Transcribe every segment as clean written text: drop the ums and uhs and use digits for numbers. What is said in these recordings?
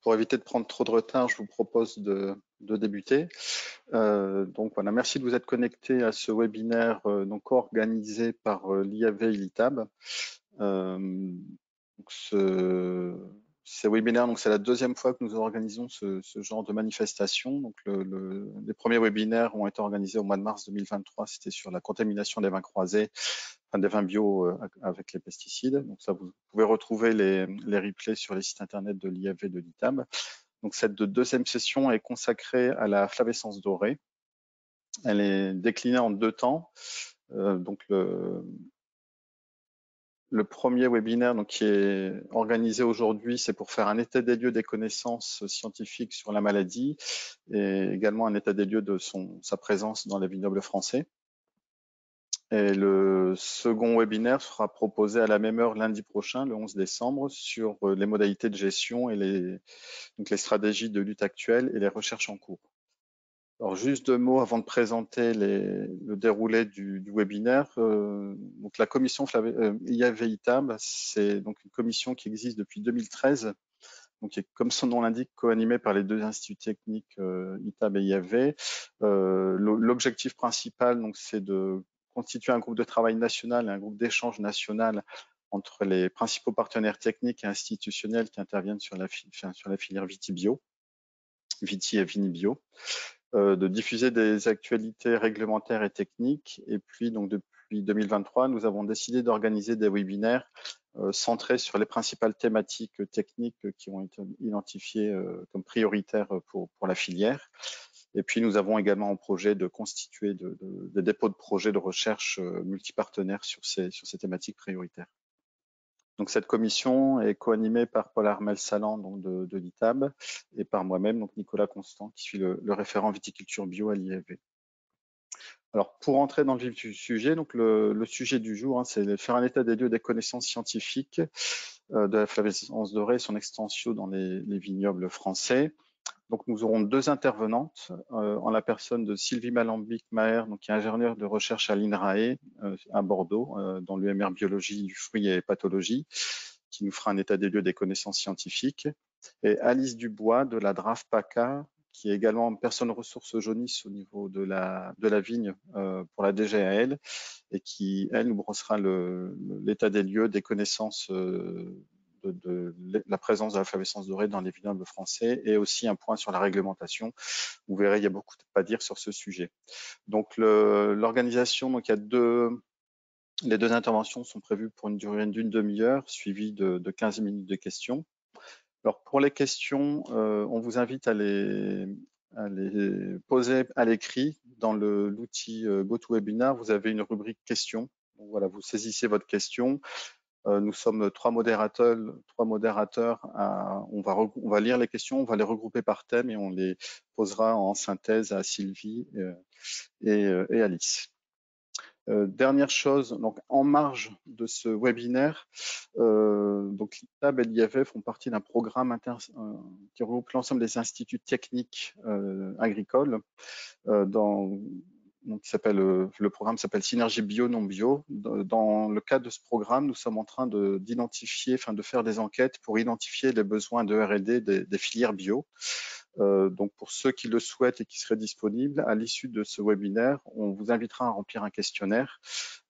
pour éviter de prendre trop de retard, je vous propose de débuter. Donc voilà, merci de vous être connectés à ce webinaire donc organisé par l'IAV et l'ITAB. Ces webinaires, donc c'est la deuxième fois que nous organisons ce genre de manifestation. Donc les premiers webinaires ont été organisés au mois de mars 2023. C'était sur la contamination des vins croisés, enfin des vins bio avec les pesticides. Donc ça, vous pouvez retrouver les replays sur les sites internet de l'IAV et de l'ITAB. Donc cette deuxième session est consacrée à la flavescence dorée. Elle est déclinée en deux temps. Donc le premier webinaire donc, qui est organisé aujourd'hui, c'est pour faire un état des lieux des connaissances scientifiques sur la maladie et également un état des lieux de sa présence dans les vignobles français. Et le second webinaire sera proposé à la même heure lundi prochain, le 11 décembre, sur les modalités de gestion et les stratégies de lutte actuelles et les recherches en cours. Alors juste deux mots avant de présenter le déroulé du webinaire. Donc la commission IAV-ITAB, c'est donc une commission qui existe depuis 2013, donc qui est, comme son nom l'indique, co-animée par les deux instituts techniques ITAB et IAV. L'objectif principal, donc, c'est de constituer un groupe de travail national et un groupe d'échange national entre les principaux partenaires techniques et institutionnels qui interviennent sur la filière Viti-Bio, Viti et Vini-Bio. De diffuser des actualités réglementaires et techniques. Et puis, donc, depuis 2023, nous avons décidé d'organiser des webinaires centrés sur les principales thématiques techniques qui ont été identifiées comme prioritaires pour la filière. Et puis, nous avons également en projet de constituer des dépôts de projets de recherche multipartenaires sur ces thématiques prioritaires. Donc cette commission est co-animée par Paul Armel-Salan de l'ITAB et par moi-même, donc Nicolas Constant, qui suis le référent viticulture bio à l'IAV. Alors pour entrer dans le vif du sujet, donc le sujet du jour, c'est de faire un état des lieux des connaissances scientifiques de la flavescence dorée et son extension dans les vignobles français. Donc nous aurons deux intervenantes en la personne de Sylvie Malambic-Maher, donc qui est ingénieure de recherche à l'INRAE à Bordeaux, dans l'UMR biologie du fruit et pathologie, qui nous fera un état des lieux des connaissances scientifiques. Et Alice Dubois de la DRAF-PACA, qui est également personne ressource jaunisse au niveau de la vigne pour la DGAL et qui, elle, nous brossera l'état des lieux des connaissances de la présence de la flavescence dorée dans les vignobles français et aussi un point sur la réglementation. Vous verrez, il y a beaucoup à dire sur ce sujet. Donc l'organisation, donc il y a les deux interventions sont prévues pour une durée d'une demi-heure, suivie de 15 minutes de questions. Alors pour les questions, on vous invite à les poser à l'écrit dans l'outil GoToWebinar. Vous avez une rubrique questions. Donc voilà, vous saisissez votre question. Nous sommes trois modérateurs. On va lire les questions, on va les regrouper par thème et on les posera en synthèse à Sylvie et Alice. Dernière chose, donc en marge de ce webinaire, donc l'ITAB et l'IAV font partie d'un programme qui regroupe l'ensemble des instituts techniques agricoles donc le programme s'appelle Synergie Bio Non Bio. Dans le cadre de ce programme, nous sommes en train de faire des enquêtes pour identifier les besoins de R&D des filières bio. Donc pour ceux qui le souhaitent et qui seraient disponibles, à l'issue de ce webinaire, on vous invitera à remplir un questionnaire.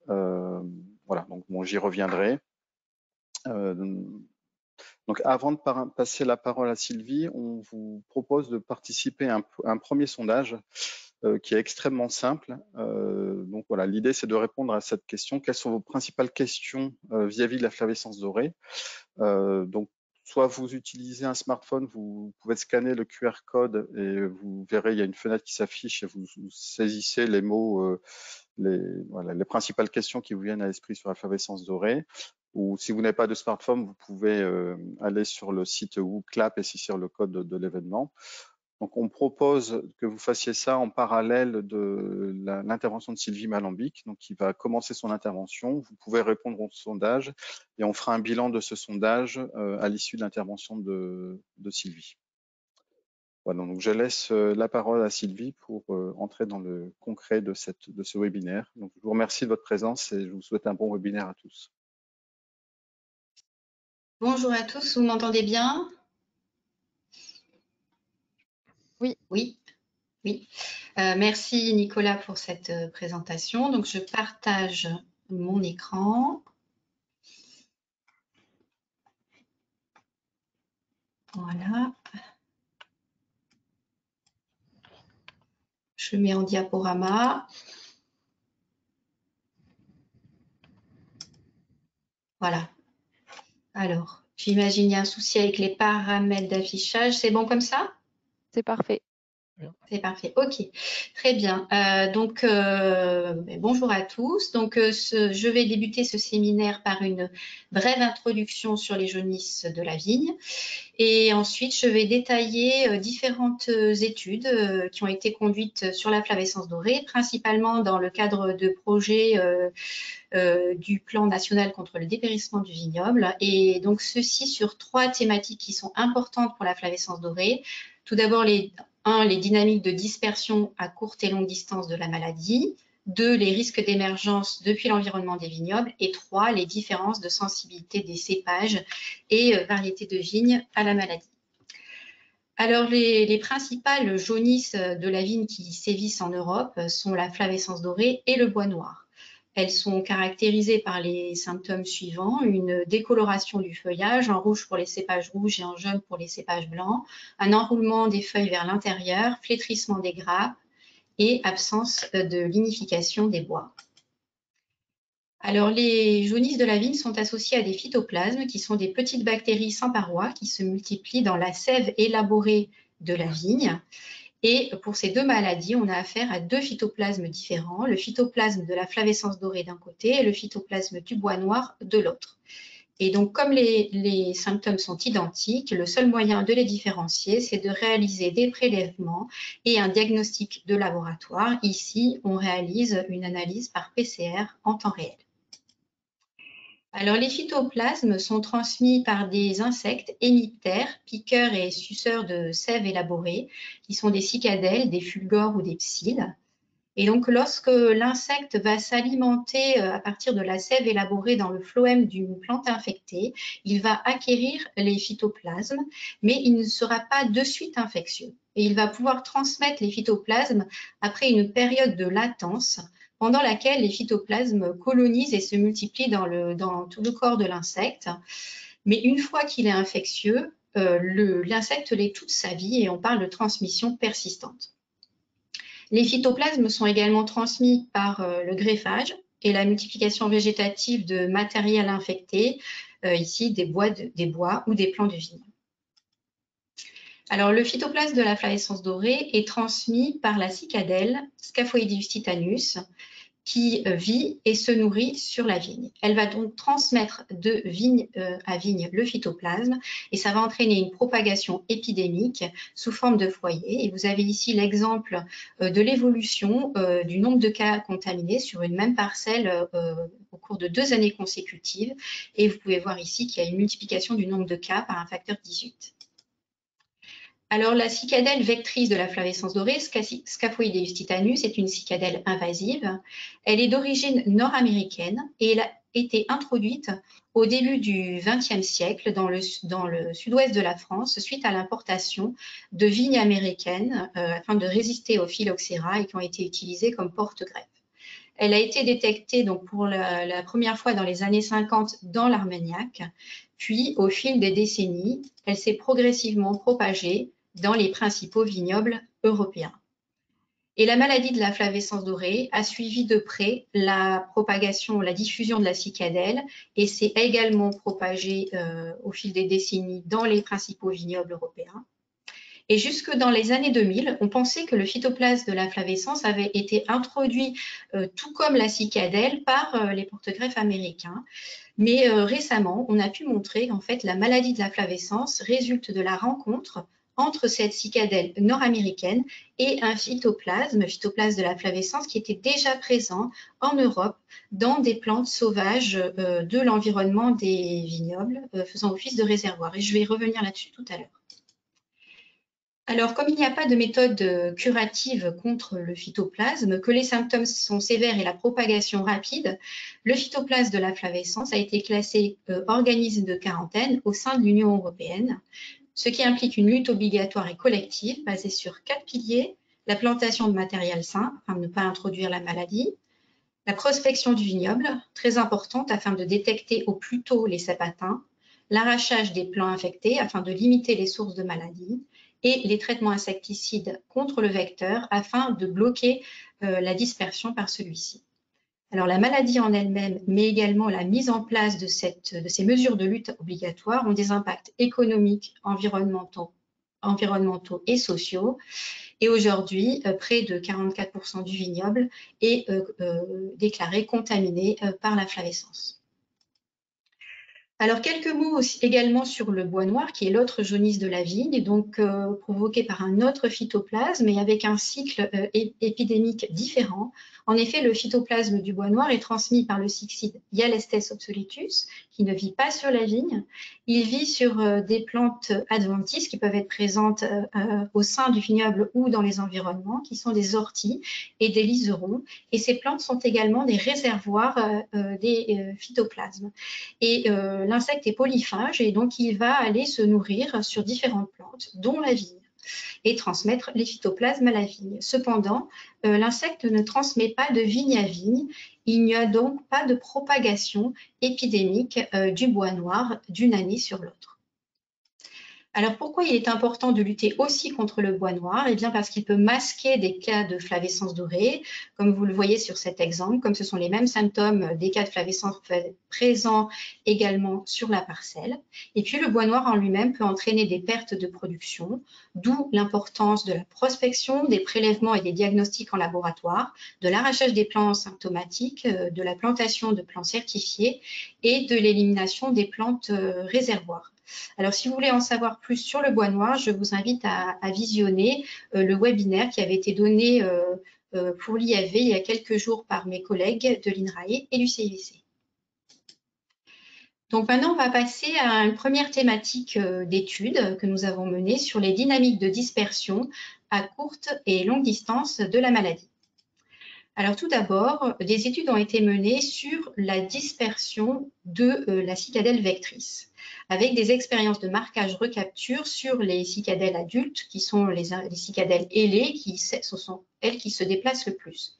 Voilà, donc bon, j'y reviendrai. Donc avant de passer la parole à Sylvie, on vous propose de participer à un premier sondage qui est extrêmement simple. Donc voilà, l'idée c'est de répondre à cette question. Quelles sont vos principales questions vis-à-vis de la flavescence dorée? Donc soit vous utilisez un smartphone, vous pouvez scanner le QR code et vous verrez, il y a une fenêtre qui s'affiche et vous saisissez les mots, les principales questions qui vous viennent à l'esprit sur la flavescence dorée. Ou si vous n'avez pas de smartphone, vous pouvez aller sur le site WooClap et saisir le code de l'événement. Donc, on propose que vous fassiez ça en parallèle de l'intervention de Sylvie Malambic, donc qui va commencer son intervention. Vous pouvez répondre au sondage et on fera un bilan de ce sondage à l'issue de l'intervention de Sylvie. Voilà, donc je laisse la parole à Sylvie pour entrer dans le concret de ce webinaire. Donc, je vous remercie de votre présence et je vous souhaite un bon webinaire à tous. Bonjour à tous, vous m'entendez bien? Oui. Oui, oui. Merci Nicolas pour cette présentation. Donc je partage mon écran. Voilà. Je mets en diaporama. Voilà. Alors, j'imagine qu'il y a un souci avec les paramètres d'affichage. C'est bon comme ça? C'est parfait. C'est parfait. OK, très bien. Bonjour à tous. Donc, je vais débuter ce séminaire par une brève introduction sur les jaunisses de la vigne. Et ensuite, je vais détailler différentes études qui ont été conduites sur la flavescence dorée, principalement dans le cadre de projets du plan national contre le dépérissement du vignoble. Et donc, ceci sur 3 thématiques qui sont importantes pour la flavescence dorée. Tout d'abord, les dynamiques de dispersion à courte et longue distance de la maladie. 2, les risques d'émergence depuis l'environnement des vignobles. Et 3, les différences de sensibilité des cépages et variétés de vignes à la maladie. Alors, les principales jaunisses de la vigne qui sévissent en Europe sont la flavescence dorée et le bois noir. Elles sont caractérisées par les symptômes suivants: une décoloration du feuillage en rouge pour les cépages rouges et en jaune pour les cépages blancs, un enroulement des feuilles vers l'intérieur, flétrissement des grappes et absence de lignification des bois. Alors, les jaunisses de la vigne sont associées à des phytoplasmes qui sont des petites bactéries sans paroi qui se multiplient dans la sève élaborée de la vigne. Et pour ces 2 maladies, on a affaire à 2 phytoplasmes différents, le phytoplasme de la flavescence dorée d'un côté et le phytoplasme du bois noir de l'autre. Et donc, comme les symptômes sont identiques, le seul moyen de les différencier, c'est de réaliser des prélèvements et un diagnostic de laboratoire. Ici, on réalise une analyse par PCR en temps réel. Alors, les phytoplasmes sont transmis par des insectes hémiptères, piqueurs et suceurs de sève élaborée, qui sont des cicadelles, des fulgores ou des psylles. Et donc, lorsque l'insecte va s'alimenter à partir de la sève élaborée dans le phloème d'une plante infectée, il va acquérir les phytoplasmes, mais il ne sera pas de suite infectieux. Et il va pouvoir transmettre les phytoplasmes après une période de latence, pendant laquelle les phytoplasmes colonisent et se multiplient dans tout le corps de l'insecte. Mais une fois qu'il est infectieux, l'insecte l'est toute sa vie et on parle de transmission persistante. Les phytoplasmes sont également transmis par le greffage et la multiplication végétative de matériel infecté, ici des bois ou des plants de vigne. Alors, le phytoplasme de la flavescence dorée est transmis par la cicadelle Scaphoideus titanus, qui vit et se nourrit sur la vigne. Elle va donc transmettre de vigne à vigne le phytoplasme et ça va entraîner une propagation épidémique sous forme de foyer. Et vous avez ici l'exemple de l'évolution du nombre de cas contaminés sur une même parcelle au cours de 2 années consécutives. Et vous pouvez voir ici qu'il y a une multiplication du nombre de cas par un facteur 18. Alors, la cicadelle vectrice de la flavescence dorée, Scaphoideus titanus, est une cicadelle invasive. Elle est d'origine nord-américaine et elle a été introduite au début du XXe siècle dans le sud-ouest de la France suite à l'importation de vignes américaines afin de résister au phylloxéra et qui ont été utilisées comme porte-greffe. Elle a été détectée donc pour la première fois dans les années 50 dans l'Armagnac, puis au fil des décennies, elle s'est progressivement propagée dans les principaux vignobles européens. Et la maladie de la flavescence dorée a suivi de près la propagation, la diffusion de la cicadelle et s'est également propagée au fil des décennies dans les principaux vignobles européens. Et jusque dans les années 2000, on pensait que le phytoplasme de la flavescence avait été introduit tout comme la cicadelle par les porte-greffes américains. Mais récemment, on a pu montrer qu'en fait, la maladie de la flavescence résulte de la rencontre entre cette cicadelle nord-américaine et un phytoplasme de la flavescence qui était déjà présent en Europe dans des plantes sauvages de l'environnement des vignobles faisant office de réservoir. Et je vais revenir là-dessus tout à l'heure. Alors, comme il n'y a pas de méthode curative contre le phytoplasme, que les symptômes sont sévères et la propagation rapide, le phytoplasme de la flavescence a été classé organisme de quarantaine au sein de l'Union européenne. ce qui implique une lutte obligatoire et collective basée sur 4 piliers: la plantation de matériel sain, afin de ne pas introduire la maladie, la prospection du vignoble, très importante afin de détecter au plus tôt les ceps atteints, l'arrachage des plants infectés afin de limiter les sources de maladies, et les traitements insecticides contre le vecteur afin de bloquer la dispersion par celui-ci. Alors la maladie en elle-même, mais également la mise en place de ces mesures de lutte obligatoires ont des impacts économiques, environnementaux et sociaux. Et aujourd'hui, près de 44% du vignoble est déclaré contaminé par la flavescence. Alors, quelques mots également sur le bois noir, qui est l'autre jaunisse de la vigne, donc provoqué par un autre phytoplasme, mais avec un cycle épidémique différent. En effet, le phytoplasme du bois noir est transmis par le cyclide Hyalestes obsoletus, qui ne vit pas sur la vigne. Il vit sur des plantes adventices qui peuvent être présentes au sein du vignoble ou dans les environnements, qui sont des orties et des liserons. Et ces plantes sont également des réservoirs des phytoplasmes. Et l'insecte est polyphage et donc il va aller se nourrir sur différentes plantes, dont la vigne, et transmettre les phytoplasmes à la vigne. Cependant, l'insecte ne transmet pas de vigne à vigne. Il n'y a donc pas de propagation épidémique du bois noir d'une année sur l'autre. Alors pourquoi il est important de lutter aussi contre le bois noir? Eh bien parce qu'il peut masquer des cas de flavescence dorée, comme vous le voyez sur cet exemple, comme ce sont les mêmes symptômes des cas de flavescence présents également sur la parcelle. Et puis le bois noir en lui-même peut entraîner des pertes de production, d'où l'importance de la prospection, des prélèvements et des diagnostics en laboratoire, de l'arrachage des plants symptomatiques, de la plantation de plants certifiés et de l'élimination des plantes réservoirs. Alors, si vous voulez en savoir plus sur le bois noir, je vous invite à visionner le webinaire qui avait été donné pour l'IAV il y a quelques jours par mes collègues de l'INRAE et du CIVC. Donc maintenant, on va passer à une première thématique d'étude que nous avons menée sur les dynamiques de dispersion à courte et longue distance de la maladie. Alors tout d'abord, des études ont été menées sur la dispersion de la cicadelle vectrice, avec des expériences de marquage-recapture sur les cicadelles adultes, qui sont les cicadelles ailées, ce sont elles qui se déplacent le plus.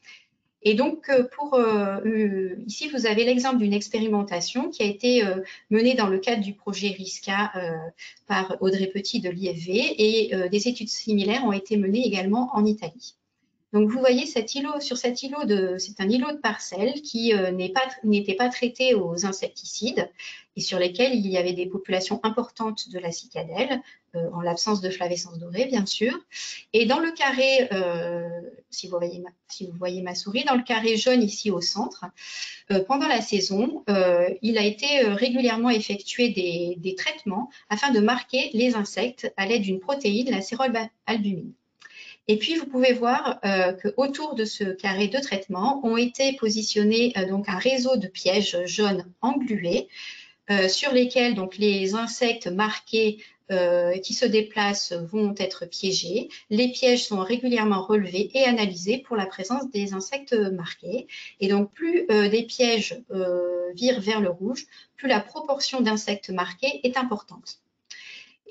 Et donc, ici, vous avez l'exemple d'une expérimentation qui a été menée dans le cadre du projet RISCA par Audrey Petit de l'IFV, et des études similaires ont été menées également en Italie. Donc, vous voyez cet îlot, c'est un îlot de parcelles qui n'était pas traité aux insecticides et sur lesquels il y avait des populations importantes de la cicadelle, en l'absence de flavescence dorée, bien sûr. Et dans le carré, si vous voyez ma souris, dans le carré jaune ici au centre, pendant la saison, il a été régulièrement effectué des traitements afin de marquer les insectes à l'aide d'une protéine, la cérolalbumine. Et puis, vous pouvez voir qu'autour de ce carré de traitement ont été positionnés donc un réseau de pièges jaunes englués sur lesquels donc, les insectes marqués qui se déplacent vont être piégés. Les pièges sont régulièrement relevés et analysés pour la présence des insectes marqués. Et donc, plus des pièges virent vers le rouge, plus la proportion d'insectes marqués est importante.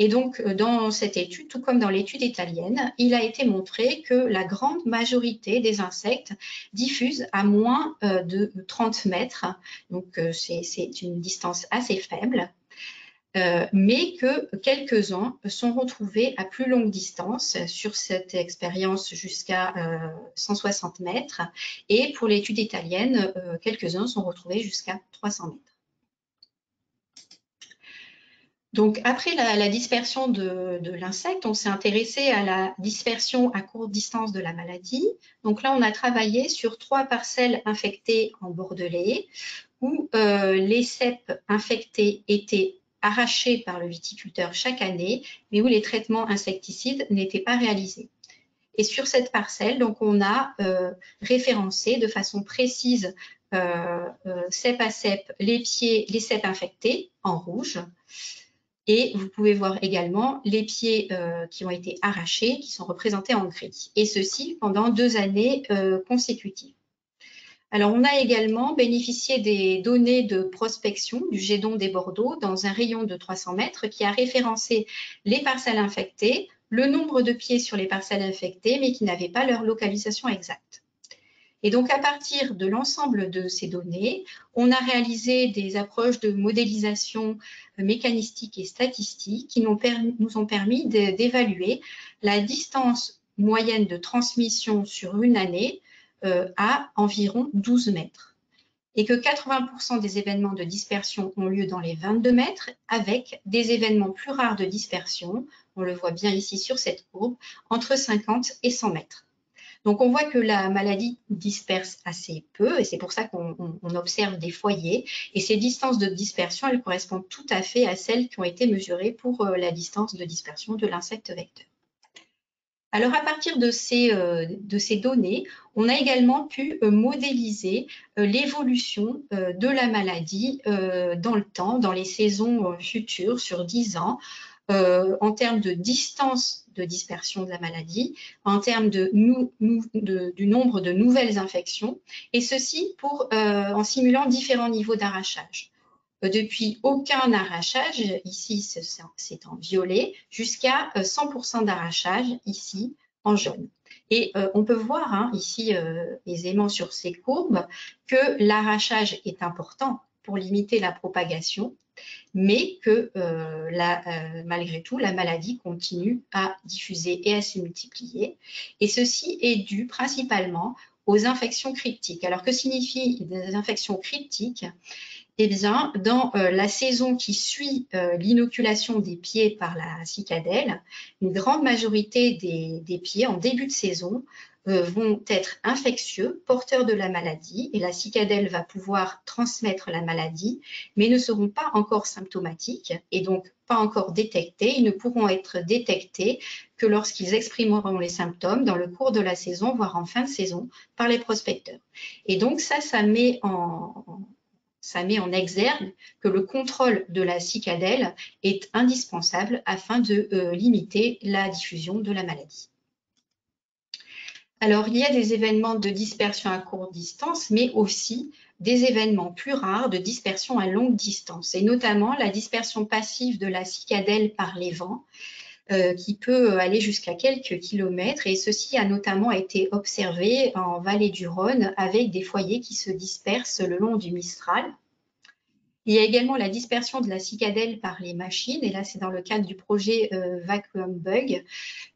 Et donc, dans cette étude, tout comme dans l'étude italienne, il a été montré que la grande majorité des insectes diffusent à moins de 30 mètres. Donc, c'est une distance assez faible, mais que quelques-uns sont retrouvés à plus longue distance sur cette expérience jusqu'à 160 mètres. Et pour l'étude italienne, quelques-uns sont retrouvés jusqu'à 300 mètres. Donc, après la dispersion de l'insecte, on s'est intéressé à la dispersion à courte distance de la maladie. Donc là, on a travaillé sur 3 parcelles infectées en Bordelais, où les ceps infectés étaient arrachés par le viticulteur chaque année, mais où les traitements insecticides n'étaient pas réalisés. Et sur cette parcelle, donc, on a référencé de façon précise cep à cep les ceps infectés en rouge. Et vous pouvez voir également les pieds qui ont été arrachés, qui sont représentés en gris. Et ceci pendant 2 années consécutives. Alors, on a également bénéficié des données de prospection du GEDON des Bordeaux dans un rayon de 300 mètres qui a référencé les parcelles infectées, le nombre de pieds sur les parcelles infectées, mais qui n'avaient pas leur localisation exacte. Et donc, à partir de l'ensemble de ces données, on a réalisé des approches de modélisation mécanistique et statistique qui nous ont permis d'évaluer la distance moyenne de transmission sur une année à environ 12 mètres. Et que 80% des événements de dispersion ont lieu dans les 22 mètres, avec des événements plus rares de dispersion, on le voit bien ici sur cette courbe, entre 50 et 100 mètres. Donc, on voit que la maladie disperse assez peu et c'est pour ça qu'on observe des foyers. Et ces distances de dispersion, elles correspondent tout à fait à celles qui ont été mesurées pour la distance de dispersion de l'insecte vecteur. Alors, à partir de ces données, on a également pu modéliser l'évolution de la maladie dans le temps, dans les saisons futures, sur 10 ans, en termes de distance de dispersion de la maladie, en termes du nombre de nouvelles infections, et ceci en simulant différents niveaux d'arrachage. Depuis aucun arrachage, ici c'est en violet, jusqu'à 100% d'arrachage, ici en jaune. Et on peut voir ici aisément sur ces courbes que l'arrachage est important pour limiter la propagation, mais que malgré tout, la maladie continue à diffuser et à se multiplier. Et ceci est dû principalement aux infections cryptiques. Alors, que signifient des infections cryptiques? Eh bien, dans la saison qui suit l'inoculation des pieds par la cicadelle, une grande majorité des pieds en début de saison vont être infectieux, porteurs de la maladie, et la cicadelle va pouvoir transmettre la maladie, mais ne seront pas encore symptomatiques et donc pas encore détectés. Ils ne pourront être détectés que lorsqu'ils exprimeront les symptômes dans le cours de la saison, voire en fin de saison, par les prospecteurs. Et donc ça met en exergue que le contrôle de la cicadelle est indispensable afin de limiter la diffusion de la maladie. Alors, il y a des événements de dispersion à courte distance, mais aussi des événements plus rares de dispersion à longue distance, et notamment la dispersion passive de la cicadelle par les vents, qui peut aller jusqu'à quelques kilomètres, et ceci a notamment été observé en vallée du Rhône avec des foyers qui se dispersent le long du Mistral. Il y a également la dispersion de la cicadelle par les machines, et là c'est dans le cadre du projet Vacuum Bug.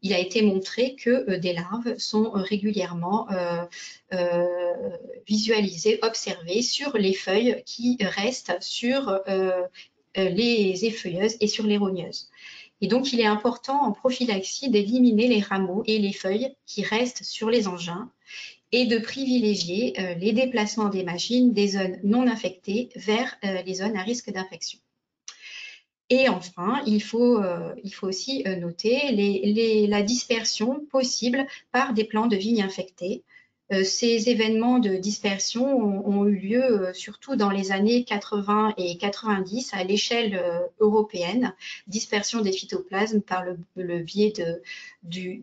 Il a été montré que des larves sont régulièrement visualisées, observées sur les feuilles qui restent sur les effeuilleuses et sur les rogneuses. Et donc, il est important en prophylaxie d'éliminer les rameaux et les feuilles qui restent sur les engins et de privilégier les déplacements des machines des zones non infectées vers les zones à risque d'infection. Et enfin, il faut aussi noter la dispersion possible par des plants de vigne infectés. Ces événements de dispersion ont eu lieu surtout dans les années 80 et 90 à l'échelle européenne, dispersion des phytoplasmes par le biais du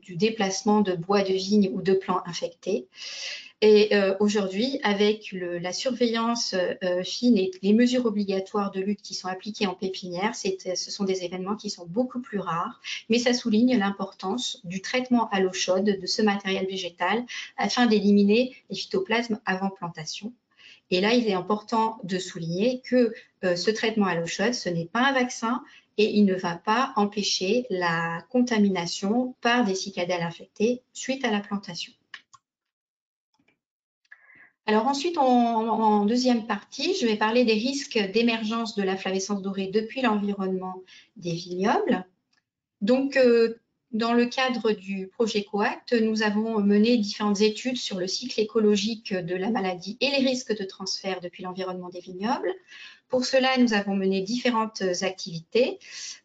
déplacement de bois de vigne ou de plants infectés. Et aujourd'hui, avec la surveillance fine et les mesures obligatoires de lutte qui sont appliquées en pépinière, ce sont des événements qui sont beaucoup plus rares, mais ça souligne l'importance du traitement à l'eau chaude de ce matériel végétal afin d'éliminer les phytoplasmes avant plantation. Et là, il est important de souligner que ce traitement à l'eau chaude, ce n'est pas un vaccin et il ne va pas empêcher la contamination par des cicadelles infectées suite à la plantation. Alors ensuite, en deuxième partie, je vais parler des risques d'émergence de la flavescence dorée depuis l'environnement des vignobles. Donc, dans le cadre du projet COACT, nous avons mené différentes études sur le cycle écologique de la maladie et les risques de transfert depuis l'environnement des vignobles. Pour cela, nous avons mené différentes activités,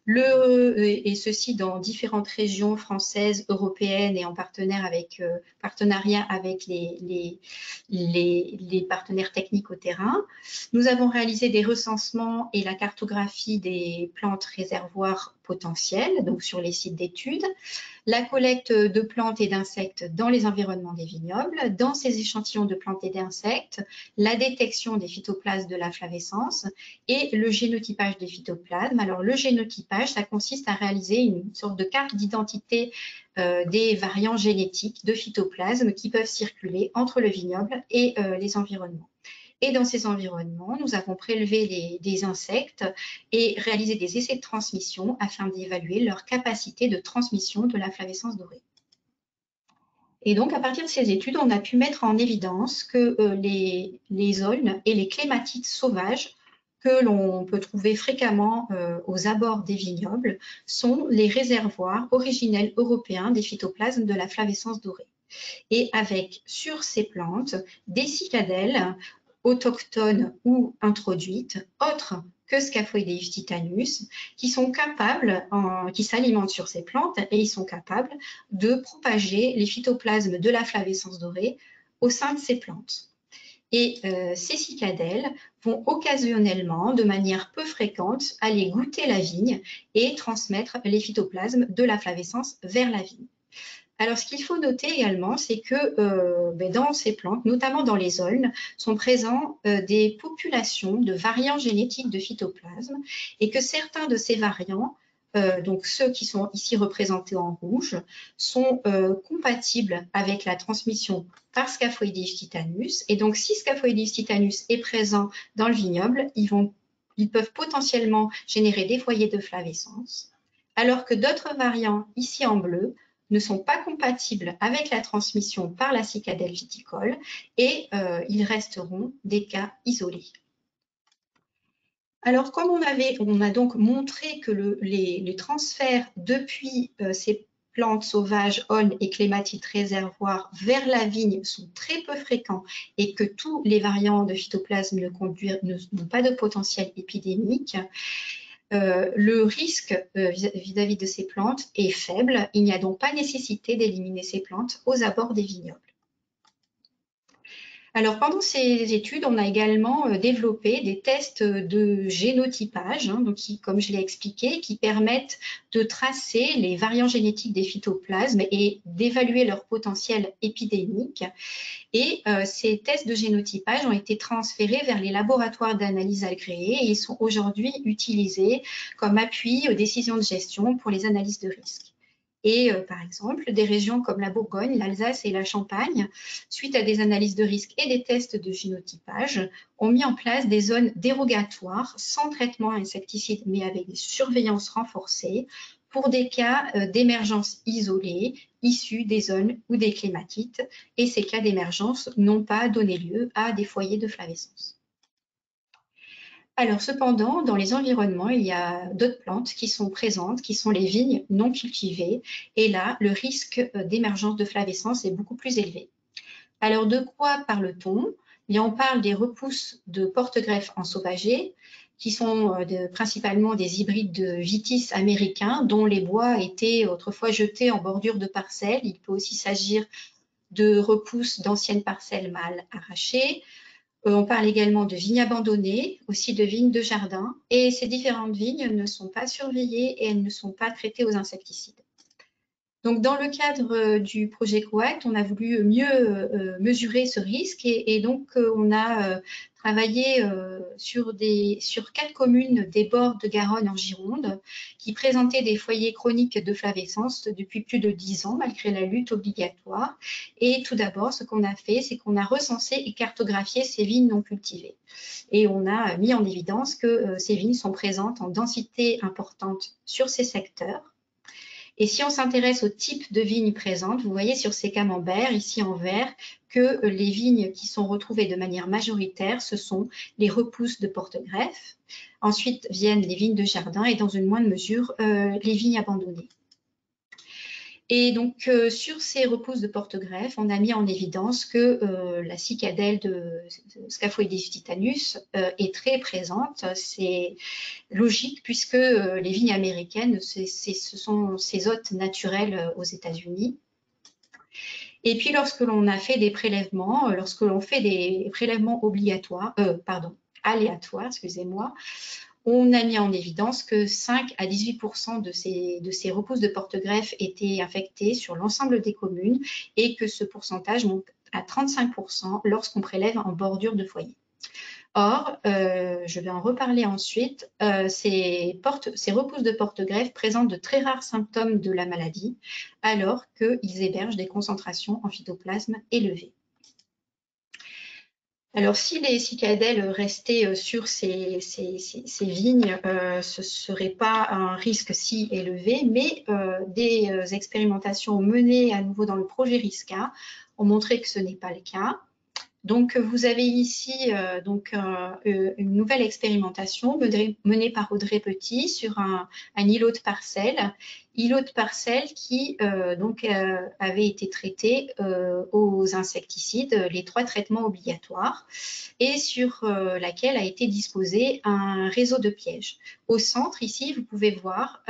et ceci dans différentes régions françaises, européennes et en partenariat avec les partenaires techniques au terrain. Nous avons réalisé des recensements et la cartographie des plantes réservoirs potentiel, donc sur les sites d'études, la collecte de plantes et d'insectes dans les environnements des vignobles, dans ces échantillons de plantes et d'insectes, la détection des phytoplasmes de la flavescence et le génotypage des phytoplasmes. Alors le génotypage, ça consiste à réaliser une sorte de carte d'identité des variants génétiques de phytoplasmes qui peuvent circuler entre le vignoble et les environnements. Et dans ces environnements, nous avons prélevé des insectes et réalisé des essais de transmission afin d'évaluer leur capacité de transmission de la flavescence dorée. Et donc, à partir de ces études, on a pu mettre en évidence que les aulnes et les clématites sauvages que l'on peut trouver fréquemment aux abords des vignobles sont les réservoirs originels européens des phytoplasmes de la flavescence dorée. Et avec, sur ces plantes, des cicadelles autochtones ou introduites, autres que Scaphoideus titanus, qui sont capables, qui s'alimentent sur ces plantes et ils sont capables de propager les phytoplasmes de la flavescence dorée au sein de ces plantes. Et ces cicadelles vont occasionnellement, de manière peu fréquente, aller goûter la vigne et transmettre les phytoplasmes de la flavescence vers la vigne. Alors, ce qu'il faut noter également, c'est que dans ces plantes, notamment dans les aulnes, sont présents des populations de variants génétiques de phytoplasme et que certains de ces variants, donc ceux qui sont ici représentés en rouge, sont compatibles avec la transmission par Scaphoideus titanus. Et donc, si Scaphoideus titanus est présent dans le vignoble, ils peuvent potentiellement générer des foyers de flavescence, alors que d'autres variants, ici en bleu, ne sont pas compatibles avec la transmission par la cicadelle viticole et ils resteront des cas isolés. Alors, comme on a donc montré que les transferts depuis ces plantes sauvages, aulnes et clématites réservoirs vers la vigne sont très peu fréquents et que tous les variants de phytoplasme n'ont pas de potentiel épidémique, le risque vis-à-vis de ces plantes est faible. Il n'y a donc pas nécessité d'éliminer ces plantes aux abords des vignobles. Alors, pendant ces études, on a également développé des tests de génotypage, donc comme je l'ai expliqué, qui permettent de tracer les variants génétiques des phytoplasmes et d'évaluer leur potentiel épidémique. Et ces tests de génotypage ont été transférés vers les laboratoires d'analyse agréés et ils sont aujourd'hui utilisés comme appui aux décisions de gestion pour les analyses de risque. Et par exemple, des régions comme la Bourgogne, l'Alsace et la Champagne, suite à des analyses de risque et des tests de génotypage, ont mis en place des zones dérogatoires sans traitement insecticide mais avec des surveillances renforcées pour des cas d'émergence isolés issus des zones ou des clématites, et ces cas d'émergence n'ont pas donné lieu à des foyers de flavescence. Alors cependant, dans les environnements, il y a d'autres plantes qui sont présentes, qui sont les vignes non cultivées, et là, le risque d'émergence de flavescence est beaucoup plus élevé. Alors de quoi parle-t-on? On parle des repousses de porte-greffe ensauvagées, qui sont principalement des hybrides de vitis américains, dont les bois étaient autrefois jetés en bordure de parcelles. Il peut aussi s'agir de repousses d'anciennes parcelles mâles arrachées. On parle également de vignes abandonnées, aussi de vignes de jardin, et ces différentes vignes ne sont pas surveillées et elles ne sont pas traitées aux insecticides. Donc, dans le cadre du projet COACT, on a voulu mieux mesurer ce risque et donc on a travaillé sur 4 communes des bords de Garonne en Gironde qui présentaient des foyers chroniques de flavescence depuis plus de 10 ans malgré la lutte obligatoire. Et tout d'abord, ce qu'on a fait, c'est qu'on a recensé et cartographié ces vignes non cultivées. Et on a mis en évidence que ces vignes sont présentes en densité importante sur ces secteurs. Et si on s'intéresse au type de vignes présentes, vous voyez sur ces camemberts, ici en vert, que les vignes qui sont retrouvées de manière majoritaire, ce sont les repousses de porte-greffe. Ensuite viennent les vignes de jardin et dans une moindre mesure, les vignes abandonnées. Et donc, sur ces repousses de porte-greffe, on a mis en évidence que la cicadelle de Scaphoideus titanus est très présente. C'est logique puisque les vignes américaines, ce sont ces hôtes naturels aux États-Unis. Et puis, lorsque l'on a fait des prélèvements, lorsque l'on fait des prélèvements aléatoires, excusez-moi, on a mis en évidence que 5 à 18% de ces repousses de porte-greffes étaient infectées sur l'ensemble des communes et que ce pourcentage monte à 35% lorsqu'on prélève en bordure de foyer. Or, je vais en reparler ensuite, ces repousses de porte-greffes présentent de très rares symptômes de la maladie, alors qu'ils hébergent des concentrations en phytoplasme élevées. Alors, si les cicadelles restaient sur ces vignes, ce ne serait pas un risque si élevé, mais des expérimentations menées à nouveau dans le projet RISCA ont montré que ce n'est pas le cas. Donc, vous avez ici une nouvelle expérimentation menée par Audrey Petit sur un îlot de parcelles qui avait été traité aux insecticides, les 3 traitements obligatoires, et sur laquelle a été disposé un réseau de pièges. Au centre, ici, vous pouvez voir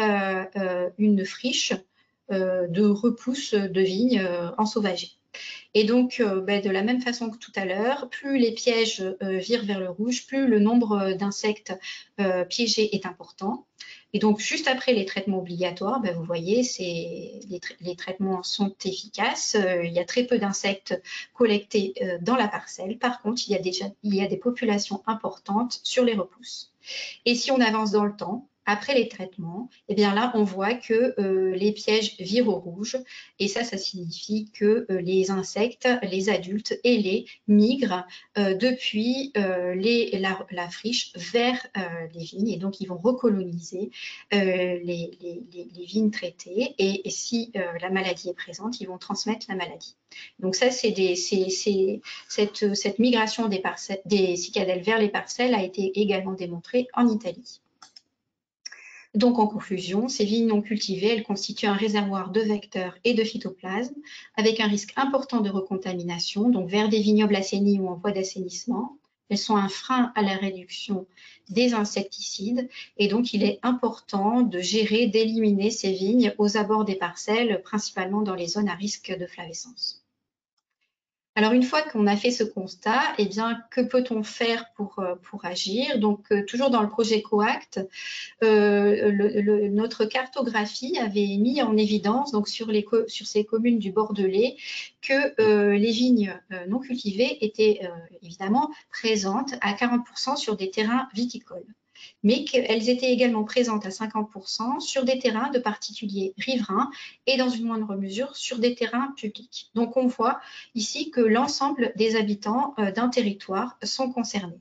une friche de repousse de vignes ensauvagées. Et donc, de la même façon que tout à l'heure, plus les pièges virent vers le rouge, plus le nombre d'insectes piégés est important. Et donc, juste après les traitements obligatoires, vous voyez, les traitements sont efficaces. Il y a très peu d'insectes collectés dans la parcelle. Par contre, il y a des populations importantes sur les repousses. Et si on avance dans le temps, après les traitements, eh bien là, on voit que les pièges virent au rouge. Et ça signifie que les insectes, les adultes ailés migrent depuis la friche vers les vignes. Et donc, ils vont recoloniser les vignes traitées. Et si la maladie est présente, ils vont transmettre la maladie. Donc ça, cette migration des cicadelles vers les parcelles a été également démontrée en Italie. Donc, en conclusion, ces vignes non cultivées, elles constituent un réservoir de vecteurs et de phytoplasme avec un risque important de recontamination, donc vers des vignobles assainis ou en voie d'assainissement. Elles sont un frein à la réduction des insecticides et donc il est important de gérer, d'éliminer ces vignes aux abords des parcelles, principalement dans les zones à risque de flavescence. Alors, une fois qu'on a fait ce constat, eh bien, que peut-on faire pour agir? Donc, toujours dans le projet COACT, notre cartographie avait mis en évidence, donc sur ces communes du Bordelais, que les vignes non cultivées étaient évidemment présentes à 40% sur des terrains viticoles, mais qu'elles étaient également présentes à 50% sur des terrains de particuliers riverains et dans une moindre mesure sur des terrains publics. Donc on voit ici que l'ensemble des habitants d'un territoire sont concernés.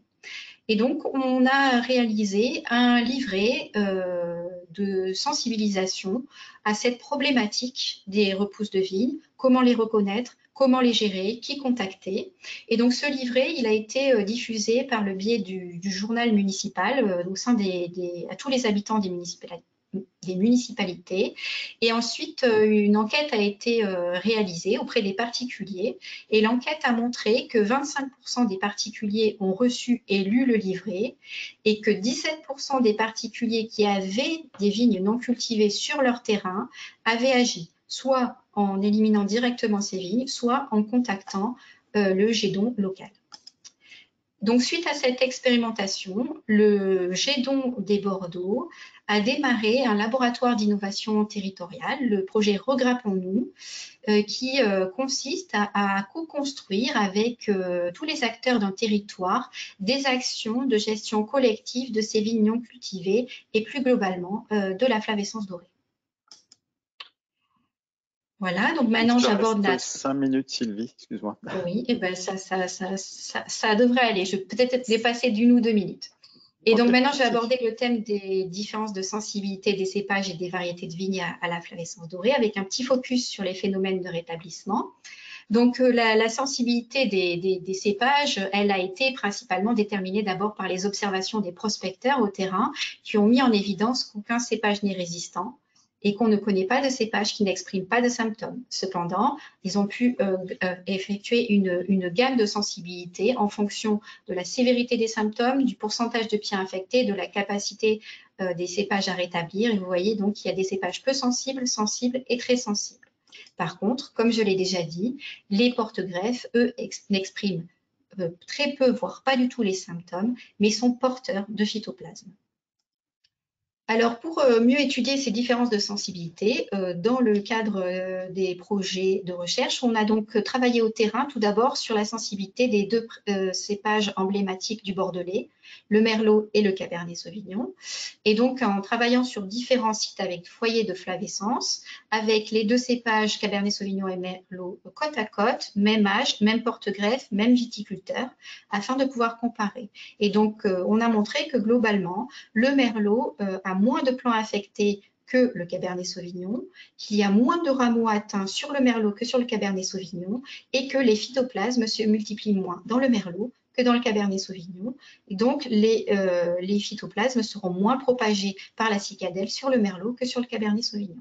Et donc on a réalisé un livret de sensibilisation à cette problématique des repousses de vigne, comment les reconnaître, comment les gérer, qui contacter. Et donc ce livret, il a été diffusé par le biais du journal municipal au sein à tous les habitants des municipalités. Et ensuite, une enquête a été réalisée auprès des particuliers. Et l'enquête a montré que 25% des particuliers ont reçu et lu le livret et que 17% des particuliers qui avaient des vignes non cultivées sur leur terrain avaient agi, soit en éliminant directement ces vignes, soit en contactant le GEDON local. Donc, suite à cette expérimentation, le GEDON des Bordeaux a démarré un laboratoire d'innovation territoriale, le projet Regrappons-nous, qui consiste à co-construire avec tous les acteurs d'un territoire des actions de gestion collective de ces vignes non cultivées et plus globalement de la flavescence dorée. Voilà, donc maintenant j'aborde la... 5 minutes, Sylvie, excuse-moi. Oui, et ben ça devrait aller. Je vais peut-être dépasser d'1 ou 2 minutes. Et donc maintenant, je vais aborder le thème des différences de sensibilité des cépages et des variétés de vignes à la flavescence dorée, avec un petit focus sur les phénomènes de rétablissement. Donc la sensibilité des cépages, elle a été principalement déterminée d'abord par les observations des prospecteurs au terrain qui ont mis en évidence qu'aucun cépage n'est résistant et qu'on ne connaît pas de cépages qui n'expriment pas de symptômes. Cependant, ils ont pu effectuer une gamme de sensibilité en fonction de la sévérité des symptômes, du pourcentage de pieds infectés, de la capacité des cépages à rétablir. Et vous voyez donc qu'il y a des cépages peu sensibles, sensibles et très sensibles. Par contre, comme je l'ai déjà dit, les porte-greffes, eux, n'expriment très peu, voire pas du tout les symptômes, mais sont porteurs de phytoplasme. Alors, pour mieux étudier ces différences de sensibilité, dans le cadre des projets de recherche, on a donc travaillé au terrain tout d'abord sur la sensibilité des deux cépages emblématiques du Bordelais, le Merlot et le Cabernet Sauvignon. Et donc, en travaillant sur différents sites avec foyers de flavescence, avec les deux cépages Cabernet Sauvignon et Merlot côte à côte, même âge, même porte-greffe, même viticulteur, afin de pouvoir comparer. Et donc, on a montré que globalement, le Merlot a moins de plants infectés que le Cabernet Sauvignon, qu'il y a moins de rameaux atteints sur le Merlot que sur le Cabernet Sauvignon et que les phytoplasmes se multiplient moins dans le Merlot que dans le Cabernet Sauvignon. Et donc, les phytoplasmes seront moins propagés par la cicadelle sur le Merlot que sur le Cabernet Sauvignon.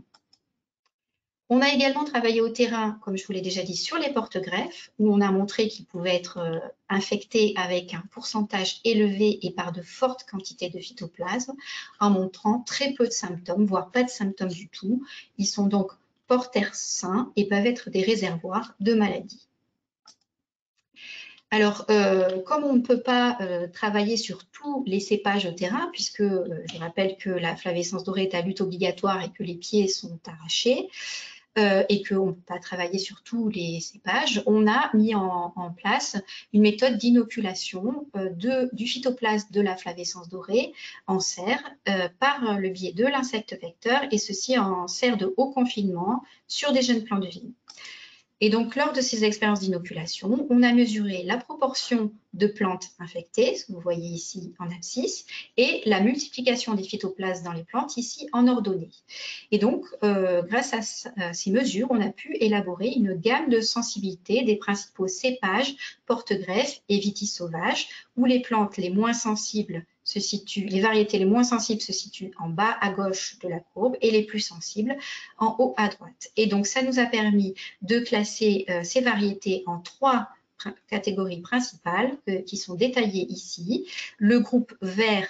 On a également travaillé au terrain, comme je vous l'ai déjà dit, sur les porte-greffes, où on a montré qu'ils pouvaient être infectés avec un pourcentage élevé et par de fortes quantités de phytoplasme, en montrant très peu de symptômes, voire pas de symptômes du tout. Ils sont donc porteurs sains et peuvent être des réservoirs de maladies. Alors, comme on ne peut pas travailler sur tous les cépages au terrain, puisque je rappelle que la flavescence dorée est à lutte obligatoire et que les pieds sont arrachés, et qu'on ne peut pas travailler sur tous les cépages, on a mis en place une méthode d'inoculation du phytoplasme de la flavescence dorée en serre par le biais de l'insecte vecteur, et ceci en serre de haut confinement sur des jeunes plants de vigne. Et donc, lors de ces expériences d'inoculation, on a mesuré la proportion de plantes infectées, ce que vous voyez ici en abscisse, et la multiplication des phytoplasmes dans les plantes, ici en ordonnée. Et donc, grâce à ces mesures, on a pu élaborer une gamme de sensibilité des principaux cépages, porte-greffes et vitis sauvages, où les plantes les moins sensibles les variétés les moins sensibles se situent en bas à gauche de la courbe et les plus sensibles en haut à droite. Et donc, ça nous a permis de classer ces variétés en 3 catégories principales qui sont détaillées ici. Le groupe vert